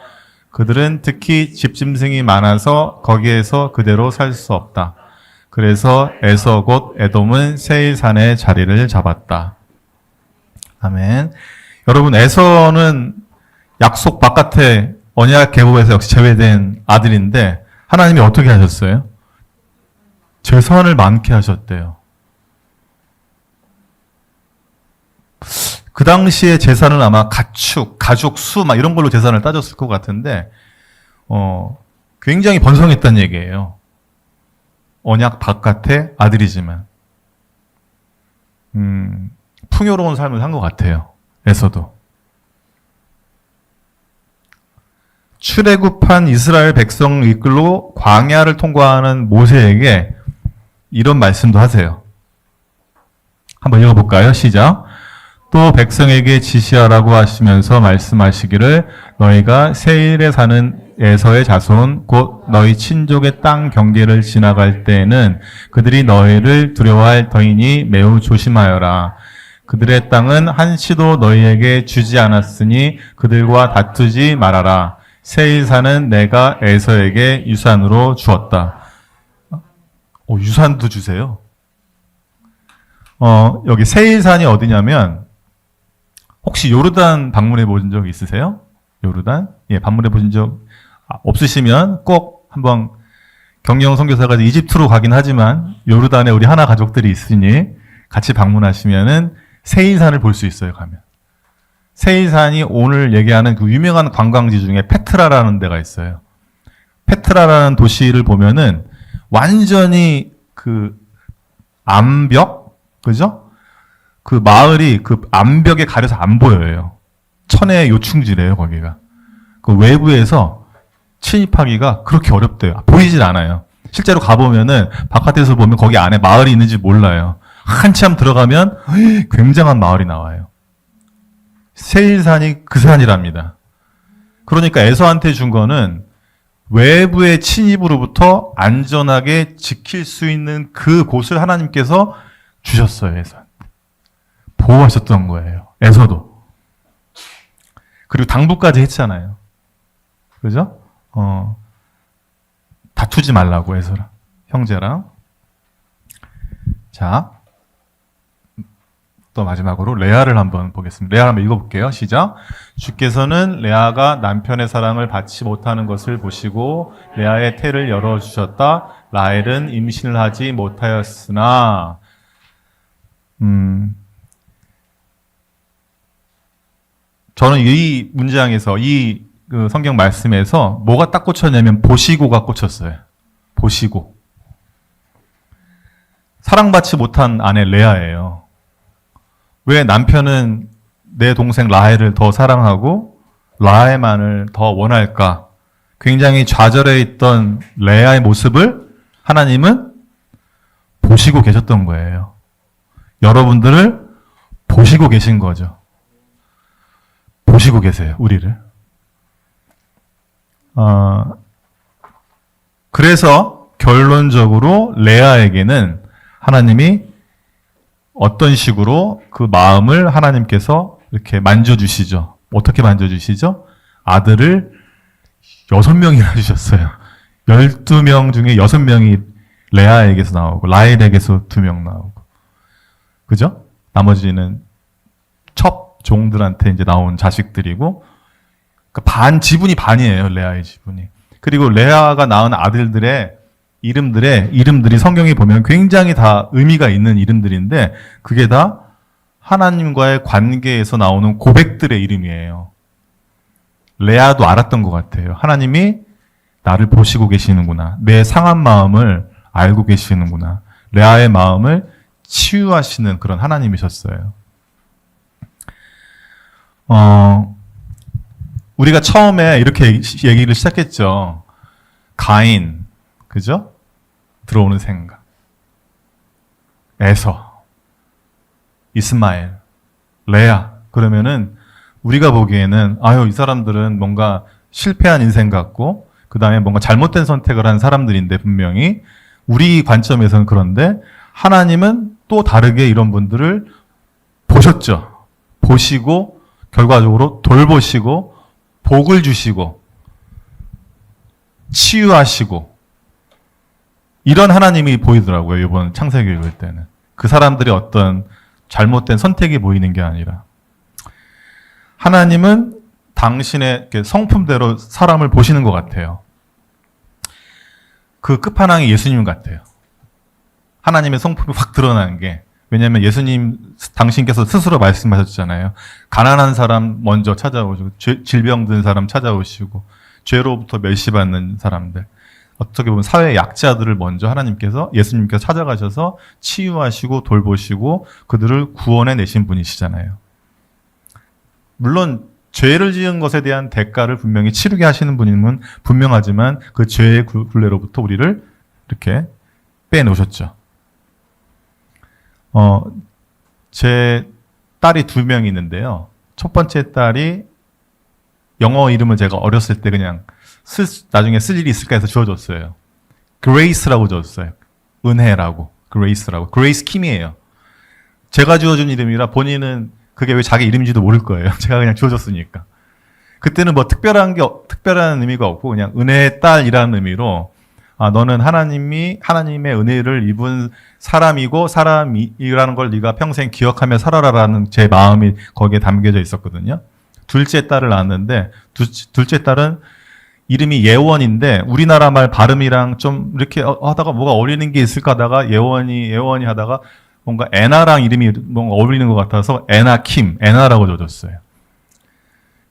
Speaker 1: 그들은 특히 집짐승이 많아서 거기에서 그대로 살 수 없다. 그래서 에서 곧 에돔은 세일산에 자리를 잡았다. 아멘. 여러분, 에서는 약속 바깥에 언약 계보에서 역시 제외된 아들인데 하나님이 어떻게 하셨어요? 재산을 많게 하셨대요. 그 당시에 재산은 아마 가족 수 이런 걸로 재산을 따졌을 것 같은데 굉장히 번성했다는 얘기예요. 언약 바깥의 아들이지만 풍요로운 삶을 산 것 같아요. 에서도. 출애굽한 이스라엘 백성을 이끌고 광야를 통과하는 모세에게 이런 말씀도 하세요. 한번 읽어볼까요? 시작. 또 백성에게 지시하라고 하시면서 말씀하시기를 너희가 세일에 사는 에서의 자손 곧 너희 친족의 땅 경계를 지나갈 때에는 그들이 너희를 두려워할 터이니 매우 조심하여라. 그들의 땅은 한시도 너희에게 주지 않았으니 그들과 다투지 말아라. 세일산은 내가 에서에게 유산으로 주었다. 유산도 주세요. 여기 세일산이 어디냐면 혹시 요르단 방문해 보신 적 있으세요? 요르단? 예, 방문해 보신 적 없으시면 꼭 한번 경영 선교사가 이집트로 가긴 하지만 요르단에 우리 하나 가족들이 있으니 같이 방문하시면은 세일산을 볼 수 있어요, 가면. 세일산이 오늘 얘기하는 그 유명한 관광지 중에 페트라라는 데가 있어요. 페트라라는 도시를 보면은 완전히 그 암벽, 그죠? 그 마을이 그 암벽에 가려서 안 보여요. 천의 요충지래요, 거기가. 그 외부에서 침입하기가 그렇게 어렵대요. 보이질 않아요. 실제로 가보면은 바깥에서 보면 거기 안에 마을이 있는지 몰라요. 한참 들어가면 굉장한 마을이 나와요. 세일산이 그 산이랍니다. 그러니까 에서한테 준 거는 외부의 침입으로부터 안전하게 지킬 수 있는 그 곳을 하나님께서 주셨어요. 에서 보호하셨던 거예요. 에서도. 그리고 당부까지 했잖아요. 그죠? 다투지 말라고 에서랑 형제랑. 자, 또 마지막으로 레아를 한번 보겠습니다. 레아 한번 읽어볼게요. 시작. 주께서는 레아가 남편의 사랑을 받지 못하는 것을 보시고 레아의 태를 열어주셨다. 라헬은 임신을 하지 못하였으나 저는 이 문장에서 이 그 성경 말씀에서 뭐가 딱 꽂혔냐면 보시고가 꽂혔어요. 보시고. 사랑받지 못한 아내 레아예요. 왜 남편은 내 동생 라헬을 더 사랑하고 라헬만을 더 원할까? 굉장히 좌절해 있던 레아의 모습을 하나님은 보시고 계셨던 거예요. 여러분들을 보시고 계신 거죠. 보시고 계세요, 우리를. 그래서 결론적으로 레아에게는 하나님이 어떤 식으로 그 마음을 하나님께서 이렇게 만져주시죠. 어떻게 만져주시죠? 아들을 6명이나 주셨어요. 12명 중에 6명이 레아에게서 나오고 라헬에게서 2명 나오고. 그죠? 나머지는 첩 종들한테 이제 나온 자식들이고, 그러니까 지분이 반이에요. 레아의 지분이. 그리고 레아가 낳은 아들들의 이름들이 성경에 보면 굉장히 다 의미가 있는 이름들인데 그게 다 하나님과의 관계에서 나오는 고백들의 이름이에요. 레아도 알았던 것 같아요. 하나님이 나를 보시고 계시는구나. 내 상한 마음을 알고 계시는구나. 레아의 마음을 치유하시는 그런 하나님이셨어요. 우리가 처음에 이렇게 얘기를 시작했죠. 가인, 그죠? 들어오는 생각. 에서, 이스마엘, 레아. 그러면은 우리가 보기에는 이 사람들은 뭔가 실패한 인생 같고 그 다음에 뭔가 잘못된 선택을 한 사람들인데 분명히 우리 관점에서는 그런데 하나님은 또 다르게 이런 분들을 보셨죠. 보시고 결과적으로 돌보시고 복을 주시고 치유하시고 이런 하나님이 보이더라고요. 이번 창세기 읽을 때는. 그 사람들이 어떤 잘못된 선택이 보이는 게 아니라 하나님은 당신의 성품대로 사람을 보시는 것 같아요. 그 끝판왕이 예수님 같아요. 하나님의 성품이 확 드러나는 게. 왜냐하면 예수님 당신께서 스스로 말씀하셨잖아요. 가난한 사람 먼저 찾아오시고 질병 든 사람 찾아오시고 죄로부터 멸시받는 사람들, 어떻게 보면 사회 약자들을 먼저 예수님께서 찾아가셔서 치유하시고 돌보시고 그들을 구원해 내신 분이시잖아요. 물론 죄를 지은 것에 대한 대가를 분명히 치르게 하시는 분임은 분명하지만 그 죄의 굴레로부터 우리를 이렇게 빼놓으셨죠. 제 딸이 2명이 있는데요. 첫 번째 딸이 영어 이름을 제가 어렸을 때 그냥 나중에 쓸 일이 있을까 해서 지어줬어요. 그레이스라고 지어줬어요. 은혜라고. 그레이스라고. 그레이스 킴이에요. 제가 지어준 이름이라 본인은 그게 왜 자기 이름인지도 모를 거예요. 제가 그냥 지어줬으니까. 그때는 뭐 특별한 의미가 없고 그냥 은혜의 딸이라는 의미로 너는 하나님의 은혜를 입은 사람이고 사람이라는 걸 네가 평생 기억하며 살아라라는 제 마음이 거기에 담겨져 있었거든요. 둘째 딸을 낳았는데 둘째 딸은 이름이 예원인데 우리나라 말 발음이랑 좀 이렇게 하다가 뭐가 어울리는 게 있을까 하다가 예원이 하다가 뭔가 애나랑 이름이 뭔가 어울리는 것 같아서 애나라고 줘줬어요.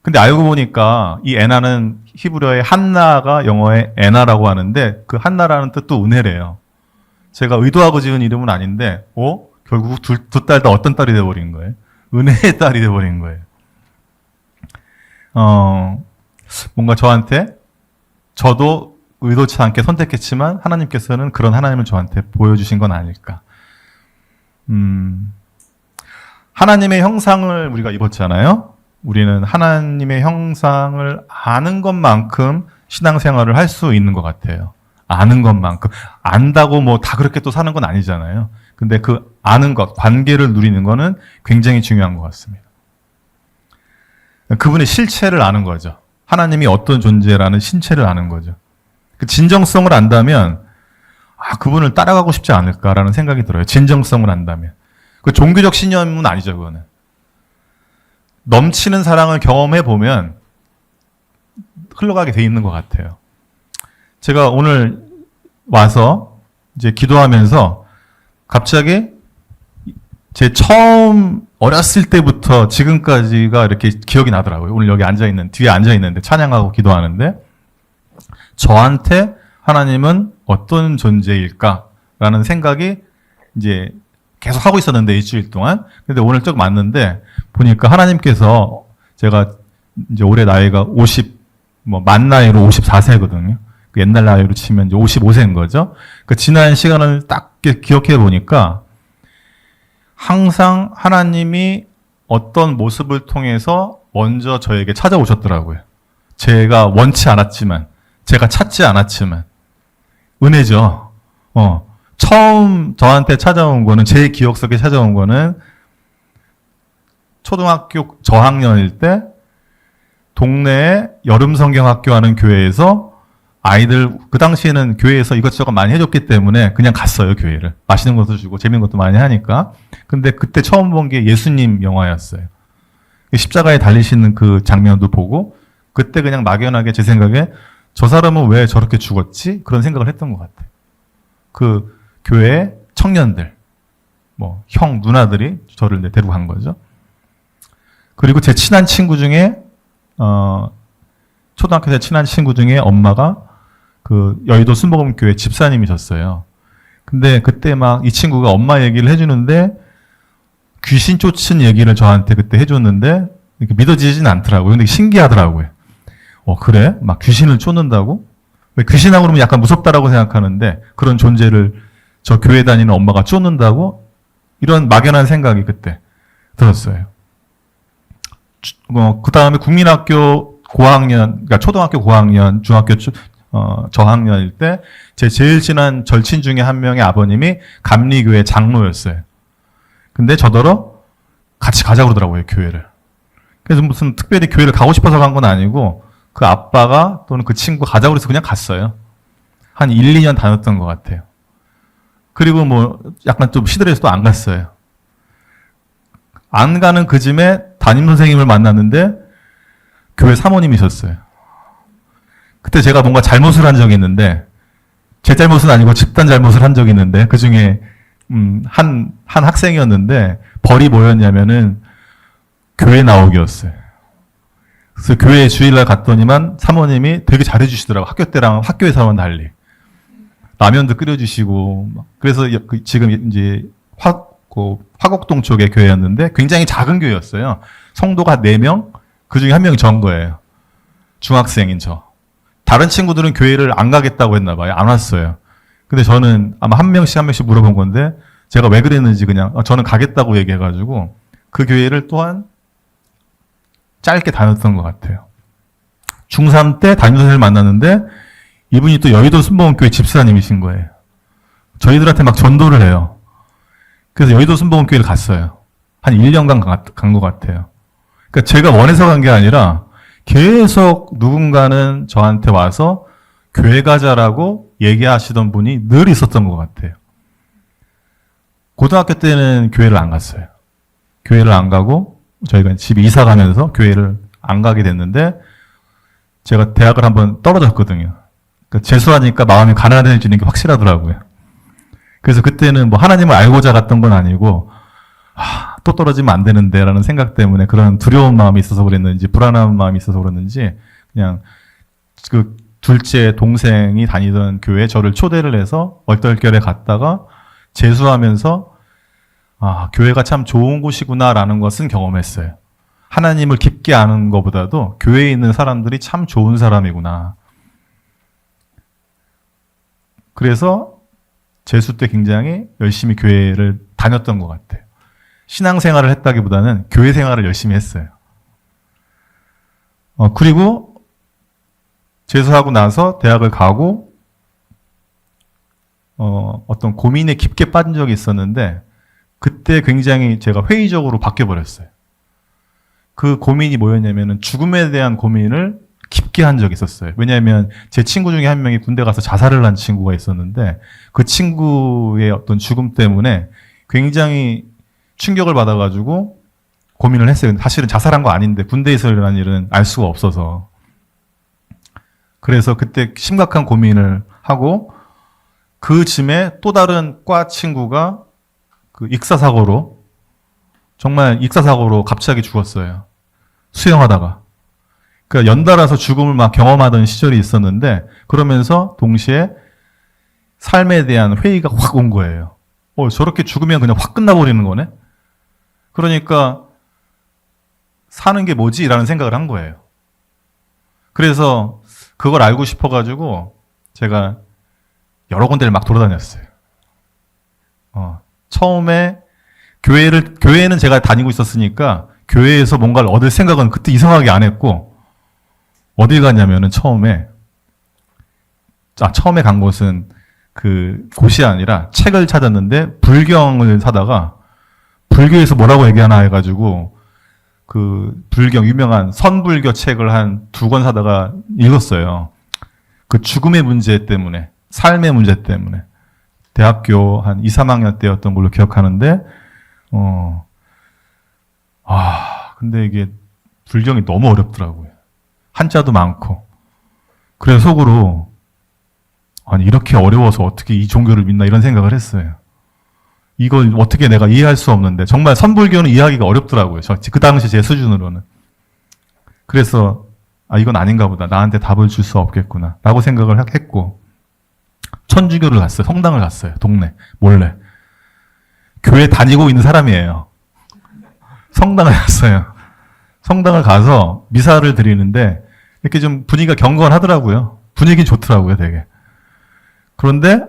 Speaker 1: 근데 알고 보니까 이 애나는 히브리어의 한나가 영어의 애나라고 하는데 그 한나라는 뜻도 은혜래요. 제가 의도하고 지은 이름은 아닌데 결국 두 딸 다 어떤 딸이 돼버린 거예요? 은혜의 딸이 돼버린 거예요. 뭔가 저한테 저도 의도치 않게 선택했지만 하나님께서는 그런 하나님을 저한테 보여주신 건 아닐까. 하나님의 형상을 우리가 입었잖아요. 우리는 하나님의 형상을 아는 것만큼 신앙생활을 할 수 있는 것 같아요. 아는 것만큼. 안다고 뭐 다 그렇게 또 사는 건 아니잖아요. 근데 그 아는 것, 관계를 누리는 거는 굉장히 중요한 것 같습니다. 그분의 실체를 아는 거죠. 하나님이 어떤 존재라는 신체를 아는 거죠. 그 진정성을 안다면 그분을 따라가고 싶지 않을까라는 생각이 들어요. 진정성을 안다면. 그 종교적 신념은 아니죠, 그거는. 넘치는 사랑을 경험해 보면 흘러가게 돼 있는 것 같아요. 제가 오늘 와서 이제 기도하면서 갑자기 제 처음 어렸을 때부터 지금까지가 이렇게 기억이 나더라고요. 오늘 여기 뒤에 앉아 있는데 찬양하고 기도하는데 저한테 하나님은 어떤 존재일까라는 생각이 이제 계속 하고 있었는데 일주일 동안. 근데 오늘 쭉 왔는데 보니까 하나님께서 제가 이제 올해 나이가 만 나이로 54세거든요. 옛날 나이로 치면 이제 55세인 거죠. 그 지난 시간을 딱 기억해 보니까 항상 하나님이 어떤 모습을 통해서 먼저 저에게 찾아오셨더라고요. 제가 원치 않았지만, 제가 찾지 않았지만, 은혜죠. 처음 저한테 찾아온 거는, 제 기억 속에 찾아온 거는 초등학교 저학년일 때 동네에 여름성경학교 하는 교회에서 아이들, 그 당시에는 교회에서 이것저것 많이 해줬기 때문에 그냥 갔어요, 교회를. 맛있는 것도 주고 재밌는 것도 많이 하니까. 근데 그때 처음 본 게 예수님 영화였어요. 십자가에 달리시는 그 장면도 보고 그때 그냥 막연하게 제 생각에 저 사람은 왜 저렇게 죽었지? 그런 생각을 했던 것 같아요. 그 교회 청년들, 형, 누나들이 저를 데리고 간 거죠. 그리고 제 친한 친구 중에, 초등학교 때 친한 친구 중에 엄마가 그 여의도 순복음교회 집사님이셨어요. 근데 그때 막 이 친구가 엄마 얘기를 해주는데 귀신 쫓은 얘기를 저한테 그때 해줬는데 믿어지진 않더라고요. 근데 신기하더라고요. 그래? 막 귀신을 쫓는다고? 왜 귀신하고 그러면 약간 무섭다라고 생각하는데 그런 존재를 저 교회 다니는 엄마가 쫓는다고? 이런 막연한 생각이 그때 들었어요. 그 다음에 국민학교 고학년, 그러니까 초등학교 고학년, 중학교 저학년일 때 제 제일 친한 절친 중에 한 명의 아버님이 감리교회 장로였어요. 근데 저더러 같이 가자고 그러더라고요, 교회를. 그래서 무슨 특별히 교회를 가고 싶어서 간 건 아니고 그 아빠가 또는 그 친구가 가자고 그래서 그냥 갔어요. 한 1, 2년 다녔던 것 같아요. 그리고 약간 좀 시들해서 또 안 갔어요. 안 가는 그 즈음에 담임 선생님을 만났는데 교회 사모님이셨어요. 그때 제가 뭔가 잘못을 한 적이 있는데 제 잘못은 아니고 집단 잘못을 한 적이 있는데 그 중에 한 학생이었는데 벌이 뭐였냐면은 교회 나오기였어요. 그래서 교회 주일날 갔더니만 사모님이 되게 잘해주시더라고요. 학교 때랑 학교에서는 달리. 라면도 끓여주시고. 그래서 지금 이제 화곡동 쪽의 교회였는데 굉장히 작은 교회였어요. 성도가 4명? 그 중에 1명이 전 거예요. 중학생인 저. 다른 친구들은 교회를 안 가겠다고 했나 봐요. 안 왔어요. 근데 저는 아마 한 명씩 물어본 건데 제가 왜 그랬는지 그냥 저는 가겠다고 얘기해가지고 그 교회를 또한 짧게 다녔던 것 같아요. 중3 때 담임선생님을 만났는데 이분이 또 여의도 순복음교회 집사님이신 거예요. 저희들한테 막 전도를 해요. 그래서 여의도 순복음교회를 갔어요. 한 1년간 간 것 같아요. 그러니까 제가 원해서 간 게 아니라 계속 누군가는 저한테 와서 교회 가자라고 얘기하시던 분이 늘 있었던 것 같아요. 고등학교 때는 교회를 안 갔어요. 교회를 안 가고 저희가 집 이사 가면서 교회를 안 가게 됐는데 제가 대학을 한번 떨어졌거든요. 그러니까 재수하니까 마음이 가난해지는 게 확실하더라고요. 그래서 그때는 하나님을 알고자 갔던 건 아니고 또 떨어지면 안 되는데 라는 생각 때문에 그런 두려운 마음이 있어서 그랬는지 불안한 마음이 있어서 그랬는지 그냥 그 둘째 동생이 다니던 교회에 저를 초대를 해서 얼떨결에 갔다가 재수하면서 교회가 참 좋은 곳이구나라는 것은 경험했어요. 하나님을 깊게 아는 것보다도 교회에 있는 사람들이 참 좋은 사람이구나. 그래서 재수 때 굉장히 열심히 교회를 다녔던 것 같아요. 신앙생활을 했다기보다는 교회 생활을 열심히 했어요. 그리고 재수하고 나서 대학을 가고 어떤 고민에 깊게 빠진 적이 있었는데 그때 굉장히 제가 회의적으로 바뀌어버렸어요. 그 고민이 뭐였냐면은 죽음에 대한 고민을 깊게 한 적이 있었어요. 왜냐하면 제 친구 중에 한 명이 군대 가서 자살을 한 친구가 있었는데 그 친구의 어떤 죽음 때문에 굉장히 충격을 받아가지고 고민을 했어요. 사실은 자살한 거 아닌데 군대에서 일어난 일은 알 수가 없어서. 그래서 그때 심각한 고민을 하고 그 즈음에 또 다른 과 친구가 그 익사사고로 정말 익사사고로 갑자기 죽었어요. 수영하다가. 그러니까 연달아서 죽음을 막 경험하던 시절이 있었는데 그러면서 동시에 삶에 대한 회의가 확 온 거예요. 저렇게 죽으면 그냥 확 끝나버리는 거네? 그러니까 사는 게 뭐지? 라는 생각을 한 거예요. 그래서 그걸 알고 싶어가지고 제가 여러 군데를 막 돌아다녔어요. 처음에 교회는 제가 다니고 있었으니까 교회에서 뭔가를 얻을 생각은 그때 이상하게 안 했고 어딜 갔냐면은 처음에 간 곳은 그 곳이 아니라 책을 찾았는데 불경을 사다가 불교에서 뭐라고 얘기하나 해가지고 그 불경 유명한 선불교 책을 한 2권 사다가 읽었어요. 그 죽음의 문제 때문에 삶의 문제 때문에 대학교 한 2, 3학년 때였던 걸로 기억하는데 근데 이게 불경이 너무 어렵더라고요. 한자도 많고. 그래서 속으로 아니 이렇게 어려워서 어떻게 이 종교를 믿나 이런 생각을 했어요. 이걸 어떻게 내가 이해할 수 없는데 정말 선불교는 이해하기가 어렵더라고요. 그 당시 제 수준으로는. 그래서 이건 아닌가 보다. 나한테 답을 줄 수 없겠구나 라고 생각을 했고 천주교를 갔어요. 성당을 갔어요. 동네 몰래. 교회 다니고 있는 사람이에요. 성당을 갔어요. 성당을 가서 미사를 드리는데 이렇게 좀 분위기가 경건하더라고요. 분위기 좋더라고요, 되게. 그런데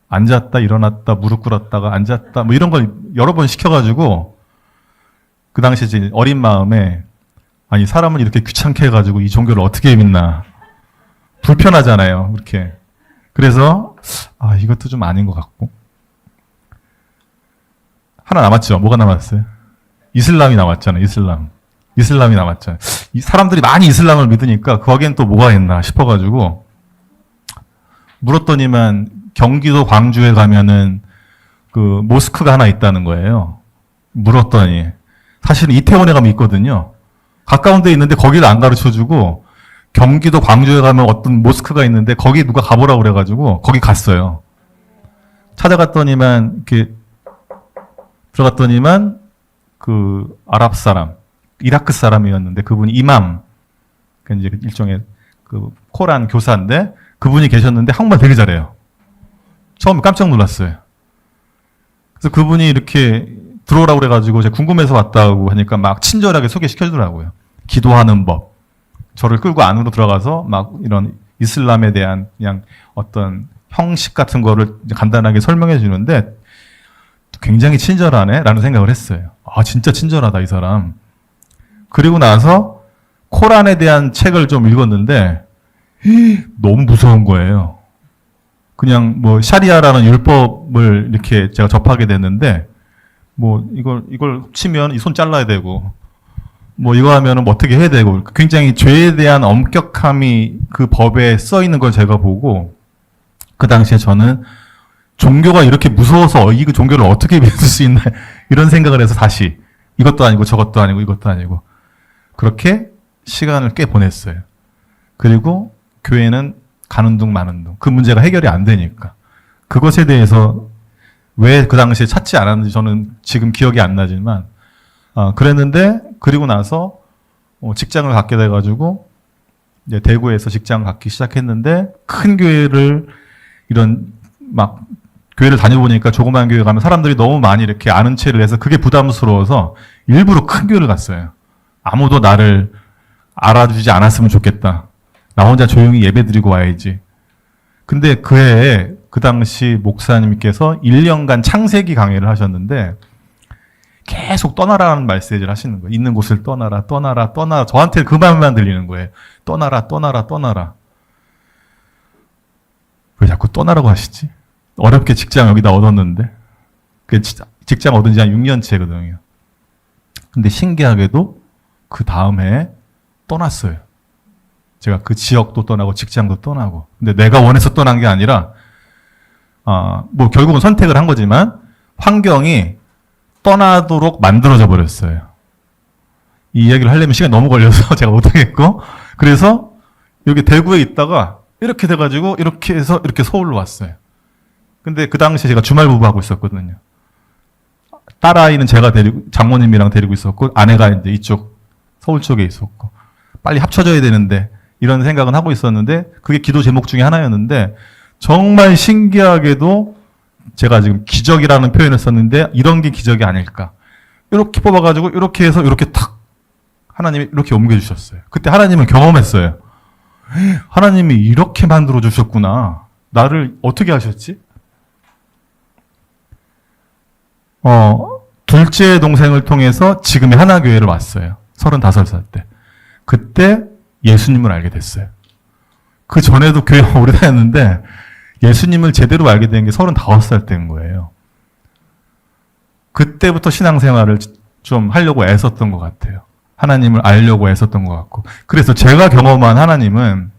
Speaker 1: 앉았다 일어났다 무릎 꿇었다가 앉았다 뭐 이런 걸 여러 번 시켜가지고 그 당시 이제 어린 마음에 아니 사람을 이렇게 귀찮게 해가지고 이 종교를 어떻게 믿나 불편하잖아요, 이렇게. 그래서 이것도 좀 아닌 것 같고 하나 남았죠. 뭐가 남았어요? 이슬람이 남았잖아요. 이슬람이 남았잖아요. 이 사람들이 많이 이슬람을 믿으니까 거기엔 또 뭐가 있나 싶어가지고 물었더니만 경기도 광주에 가면은 그 모스크가 하나 있다는 거예요. 물었더니 사실은 이태원에 가면 있거든요. 가까운 데 있는데 거기를 안 가르쳐주고 경기도 광주에 가면 어떤 모스크가 있는데 거기 누가 가보라고 그래가지고 거기 갔어요. 찾아갔더니만 이렇게 들어갔더니만 그 아랍 사람, 이라크 사람이었는데 그분이 이맘, 이제 일종의 그 코란 교사인데 그분이 계셨는데 한국말 되게 잘해요. 처음에 깜짝 놀랐어요. 그래서 그분이 이렇게 들어오라고 그래가지고 제가 궁금해서 왔다고 하니까 막 친절하게 소개시켜주더라고요. 기도하는 법. 저를 끌고 안으로 들어가서 막 이런 이슬람에 대한 그냥 어떤 형식 같은 거를 간단하게 설명해 주는데 굉장히 친절하네? 라는 생각을 했어요. 진짜 친절하다, 이 사람. 그리고 나서 코란에 대한 책을 좀 읽었는데 너무 무서운 거예요. 그냥 뭐 샤리아라는 율법을 이렇게 제가 접하게 됐는데 뭐 이걸 훔치면 이 손 잘라야 되고 뭐 이거 하면은 뭐 어떻게 해야 되고 굉장히 죄에 대한 엄격함이 그 법에 써 있는 걸 제가 보고 그 당시에 저는 종교가 이렇게 무서워서 이 종교를 어떻게 믿을 수 있나 이런 생각을 해서 다시 이것도 아니고 저것도 아니고 이것도 아니고 그렇게 시간을 꽤 보냈어요. 그리고 교회는 가는 둥 마는 둥. 그 문제가 해결이 안 되니까. 그것에 대해서 왜 그 당시에 찾지 않았는지 저는 지금 기억이 안 나지만 그랬는데 그리고 나서 직장을 갖게 돼가지고 이제 대구에서 직장을 갖기 시작했는데 큰 교회를 이런 막 교회를 다녀보니까 조그만 교회 가면 사람들이 너무 많이 이렇게 아는 체를 해서 그게 부담스러워서 일부러 큰 교회를 갔어요. 아무도 나를 알아주지 않았으면 좋겠다. 나 혼자 조용히 예배드리고 와야지. 근데 그 해에 그 당시 목사님께서 1년간 창세기 강의를 하셨는데 계속 떠나라는 메시지를 하시는 거예요. 있는 곳을 떠나라, 떠나라, 떠나라. 저한테 그 말만 들리는 거예요. 떠나라, 떠나라, 떠나라. 왜 자꾸 떠나라고 하시지? 어렵게 직장 여기다 얻었는데. 그 직장 얻은 지 한 6년째거든요. 근데 신기하게도 그 다음 해에 떠났어요. 제가 그 지역도 떠나고 직장도 떠나고. 근데 내가 원해서 떠난 게 아니라, 뭐 결국은 선택을 한 거지만 환경이 떠나도록 만들어져 버렸어요. 이 이야기를 하려면 시간이 너무 걸려서 제가 못하겠고. 그래서 여기 대구에 있다가 이렇게 돼가지고 이렇게 해서 이렇게 서울로 왔어요. 근데 그 당시에 제가 주말 부부하고 있었거든요. 딸아이는 제가 데리고, 장모님이랑 데리고 있었고, 아내가 이제 이쪽 서울 쪽에 있었고, 빨리 합쳐져야 되는데, 이런 생각은 하고 있었는데, 그게 기도 제목 중에 하나였는데, 정말 신기하게도 제가 지금 기적이라는 표현을 썼는데, 이런 게 기적이 아닐까. 이렇게 뽑아가지고, 이렇게 해서, 이렇게 탁, 하나님이 이렇게 옮겨주셨어요. 그때 하나님은 경험했어요. 하나님이 이렇게 만들어주셨구나. 나를 어떻게 하셨지? 둘째 동생을 통해서 지금의 하나교회를 왔어요. 35살 때. 그때 예수님을 알게 됐어요. 그 전에도 교회 오래 다녔는데 예수님을 제대로 알게 된 게 35살 때인 거예요. 그때부터 신앙생활을 좀 하려고 애썼던 것 같아요. 하나님을 알려고 애썼던 것 같고. 그래서 제가 경험한 하나님은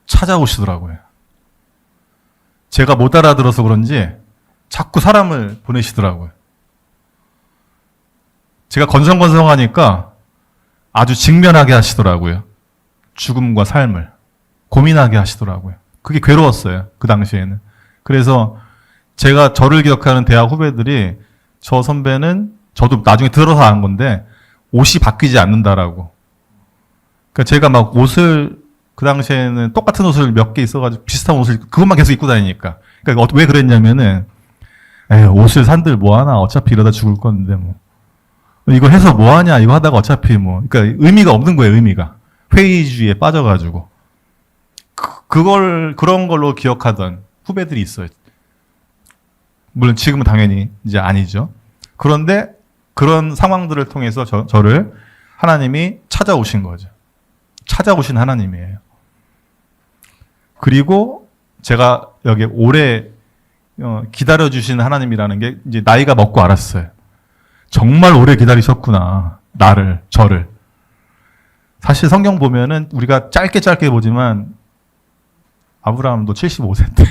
Speaker 1: 찾아오시더라고요. 제가 못 알아들어서 그런지 자꾸 사람을 보내시더라고요. 제가 건성건성하니까 아주 직면하게 하시더라고요. 죽음과 삶을 고민하게 하시더라고요. 그게 괴로웠어요. 그 당시에는. 그래서 제가 저를 기억하는 대학 후배들이 저 선배는 저도 나중에 들어서 안 건데 옷이 바뀌지 않는다라고. 그러니까 제가 막 옷을 그 당시에는 똑같은 옷을 몇 개 있어가지고 비슷한 옷을 그것만 계속 입고 다니니까. 그러니까 왜 그랬냐면은 옷을 산들 뭐하나 어차피 이러다 죽을 건데 뭐 이거 해서 뭐하냐 이거 하다가 어차피 뭐 그러니까 의미가 없는 거예요. 의미가 회의주의에 빠져가지고 그런 걸로 기억하던 후배들이 있어요. 물론 지금은 당연히 이제 아니죠. 그런데 그런 상황들을 통해서 저를 하나님이 찾아오신 거죠. 찾아오신 하나님이에요. 그리고 제가 여기 오래 기다려주신 하나님이라는 게 이제 나이가 먹고 알았어요. 정말 오래 기다리셨구나. 저를. 사실 성경 보면은 우리가 짧게 보지만 아브라함도 75세 때,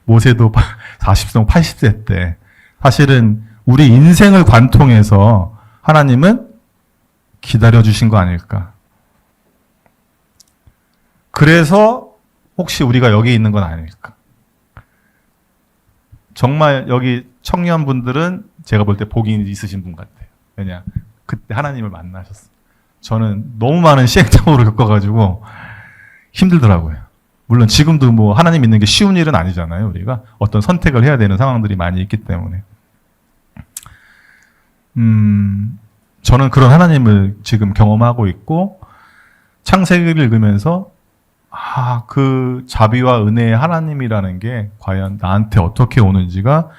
Speaker 1: 모세도 40세, 80세 때 사실은 우리 인생을 관통해서 하나님은 기다려주신 거 아닐까. 그래서 혹시 우리가 여기 있는 건 아닐까. 정말 여기 청년분들은 제가 볼 때 복이 있으신 분 같아요. 왜냐, 그때 하나님을 만나셨어요. 저는 너무 많은 시행착오를 겪어가지고 힘들더라고요. 물론 지금도 뭐 하나님 믿는 게 쉬운 일은 아니잖아요. 우리가 어떤 선택을 해야 되는 상황들이 많이 있기 때문에. 저는 그런 하나님을 지금 경험하고 있고 창세기를 읽으면서 그 자비와 은혜의 하나님이라는 게 과연 나한테 어떻게 오는지가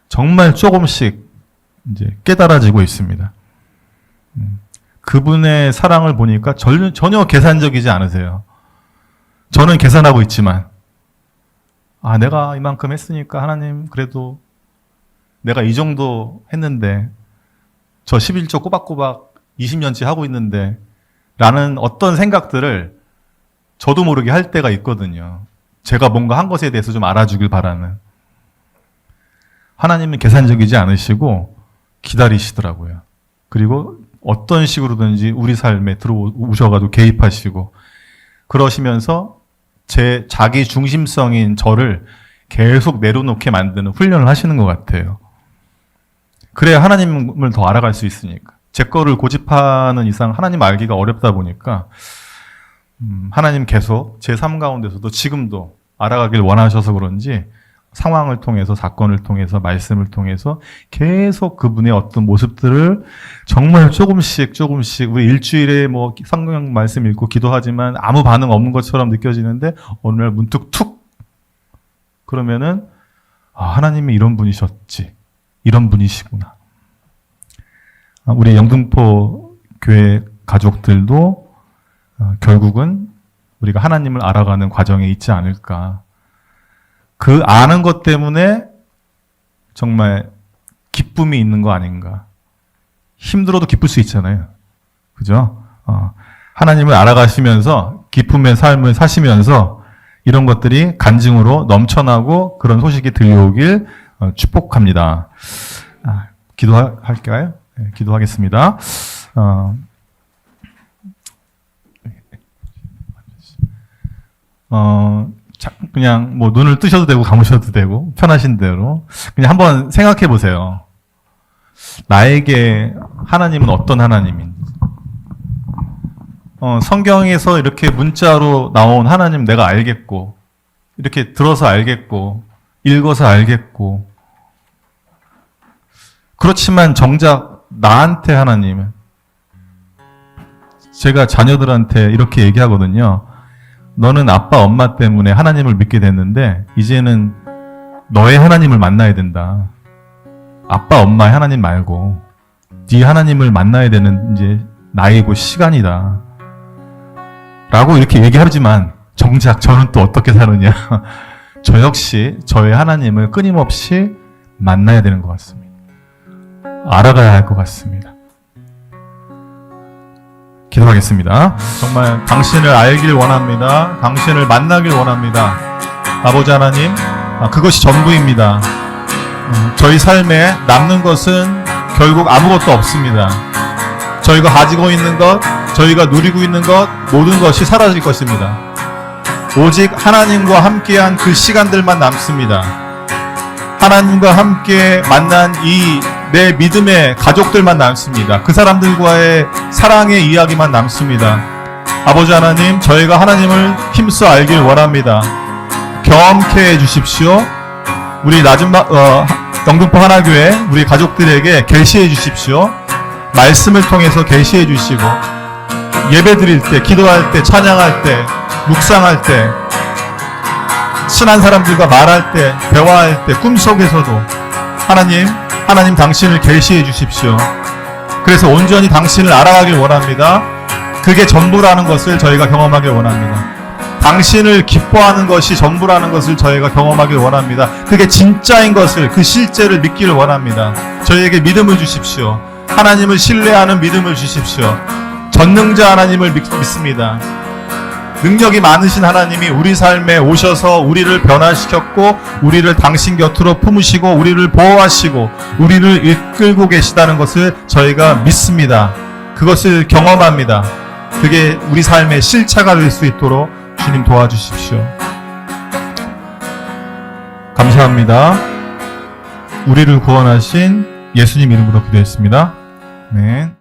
Speaker 1: 정말 조금씩 이제 깨달아지고 있습니다. 그분의 사랑을 보니까 전혀 계산적이지 않으세요. 저는 계산하고 있지만, 내가 이만큼 했으니까 하나님 그래도 내가 이 정도 했는데 저 11조 꼬박꼬박 20년치 하고 있는데 라는 어떤 생각들을 저도 모르게 할 때가 있거든요. 제가 뭔가 한 것에 대해서 좀 알아주길 바라는. 하나님은 계산적이지 않으시고 기다리시더라고요. 그리고 어떤 식으로든지 우리 삶에 들어오셔가지고 개입하시고 그러시면서 자기 중심성인 저를 계속 내려놓게 만드는 훈련을 하시는 것 같아요. 그래야 하나님을 더 알아갈 수 있으니까. 제 거를 고집하는 이상 하나님 알기가 어렵다 보니까 하나님 계속 제 삶 가운데서도 지금도 알아가길 원하셔서 그런지 상황을 통해서, 사건을 통해서, 말씀을 통해서 계속 그분의 어떤 모습들을 정말 조금씩 우리 일주일에 뭐 성경 말씀 읽고 기도하지만 아무 반응 없는 것처럼 느껴지는데 어느 날 문득 툭 그러면은 하나님이 이런 분이셨지, 이런 분이시구나. 우리 영등포 교회 가족들도 결국은 우리가 하나님을 알아가는 과정에 있지 않을까. 그 아는 것 때문에 정말 기쁨이 있는 거 아닌가. 힘들어도 기쁠 수 있잖아요. 그죠? 하나님을 알아가시면서 기쁨의 삶을 사시면서 이런 것들이 간증으로 넘쳐나고 그런 소식이 들려오길 축복합니다. 기도할까요? 네, 기도하겠습니다. 그냥 뭐 눈을 뜨셔도 되고 감으셔도 되고 편하신 대로 그냥 한번 생각해 보세요. 나에게 하나님은 어떤 하나님인지. 성경에서 이렇게 문자로 나온 하나님 내가 알겠고, 이렇게 들어서 알겠고, 읽어서 알겠고, 그렇지만 정작 나한테 하나님은, 제가 자녀들한테 이렇게 얘기하거든요. 너는 아빠, 엄마 때문에 하나님을 믿게 됐는데 이제는 너의 하나님을 만나야 된다. 아빠, 엄마의 하나님 말고 네 하나님을 만나야 되는 이제 나이고 시간이다. 라고 이렇게 얘기하지만 정작 저는 또 어떻게 사느냐. 저 역시 저의 하나님을 끊임없이 만나야 되는 것 같습니다. 알아가야 할 것 같습니다. 기도하겠습니다. 정말 당신을 알길 원합니다. 당신을 만나길 원합니다. 아버지 하나님, 그것이 전부입니다. 저희 삶에 남는 것은 결국 아무것도 없습니다. 저희가 가지고 있는 것, 저희가 누리고 있는 것, 모든 것이 사라질 것입니다. 오직 하나님과 함께한 그 시간들만 남습니다. 하나님과 함께 만난 이 내 믿음의 가족들만 남습니다. 그 사람들과의 사랑의 이야기만 남습니다. 아버지 하나님, 저희가 하나님을 힘써 알길 원합니다. 경험케 해주십시오. 우리 영등포 하나교회 우리 가족들에게 계시해 주십시오. 말씀을 통해서 계시해 주시고 예배 드릴 때, 기도할 때, 찬양할 때, 묵상할 때, 친한 사람들과 말할 때, 대화할 때, 꿈속에서도 하나님 당신을 계시해 주십시오. 그래서 온전히 당신을 알아가길 원합니다. 그게 전부라는 것을 저희가 경험하길 원합니다. 당신을 기뻐하는 것이 전부라는 것을 저희가 경험하길 원합니다. 그게 진짜인 것을, 그 실제를 믿기를 원합니다. 저희에게 믿음을 주십시오. 하나님을 신뢰하는 믿음을 주십시오. 전능자 하나님을 믿습니다. 능력이 많으신 하나님이 우리 삶에 오셔서 우리를 변화시켰고, 우리를 당신 곁으로 품으시고, 우리를 보호하시고, 우리를 이끌고 계시다는 것을 저희가 믿습니다. 그것을 경험합니다. 그게 우리 삶의 실체가 될 수 있도록 주님 도와주십시오. 감사합니다. 우리를 구원하신 예수님 이름으로 기도했습니다. 아멘.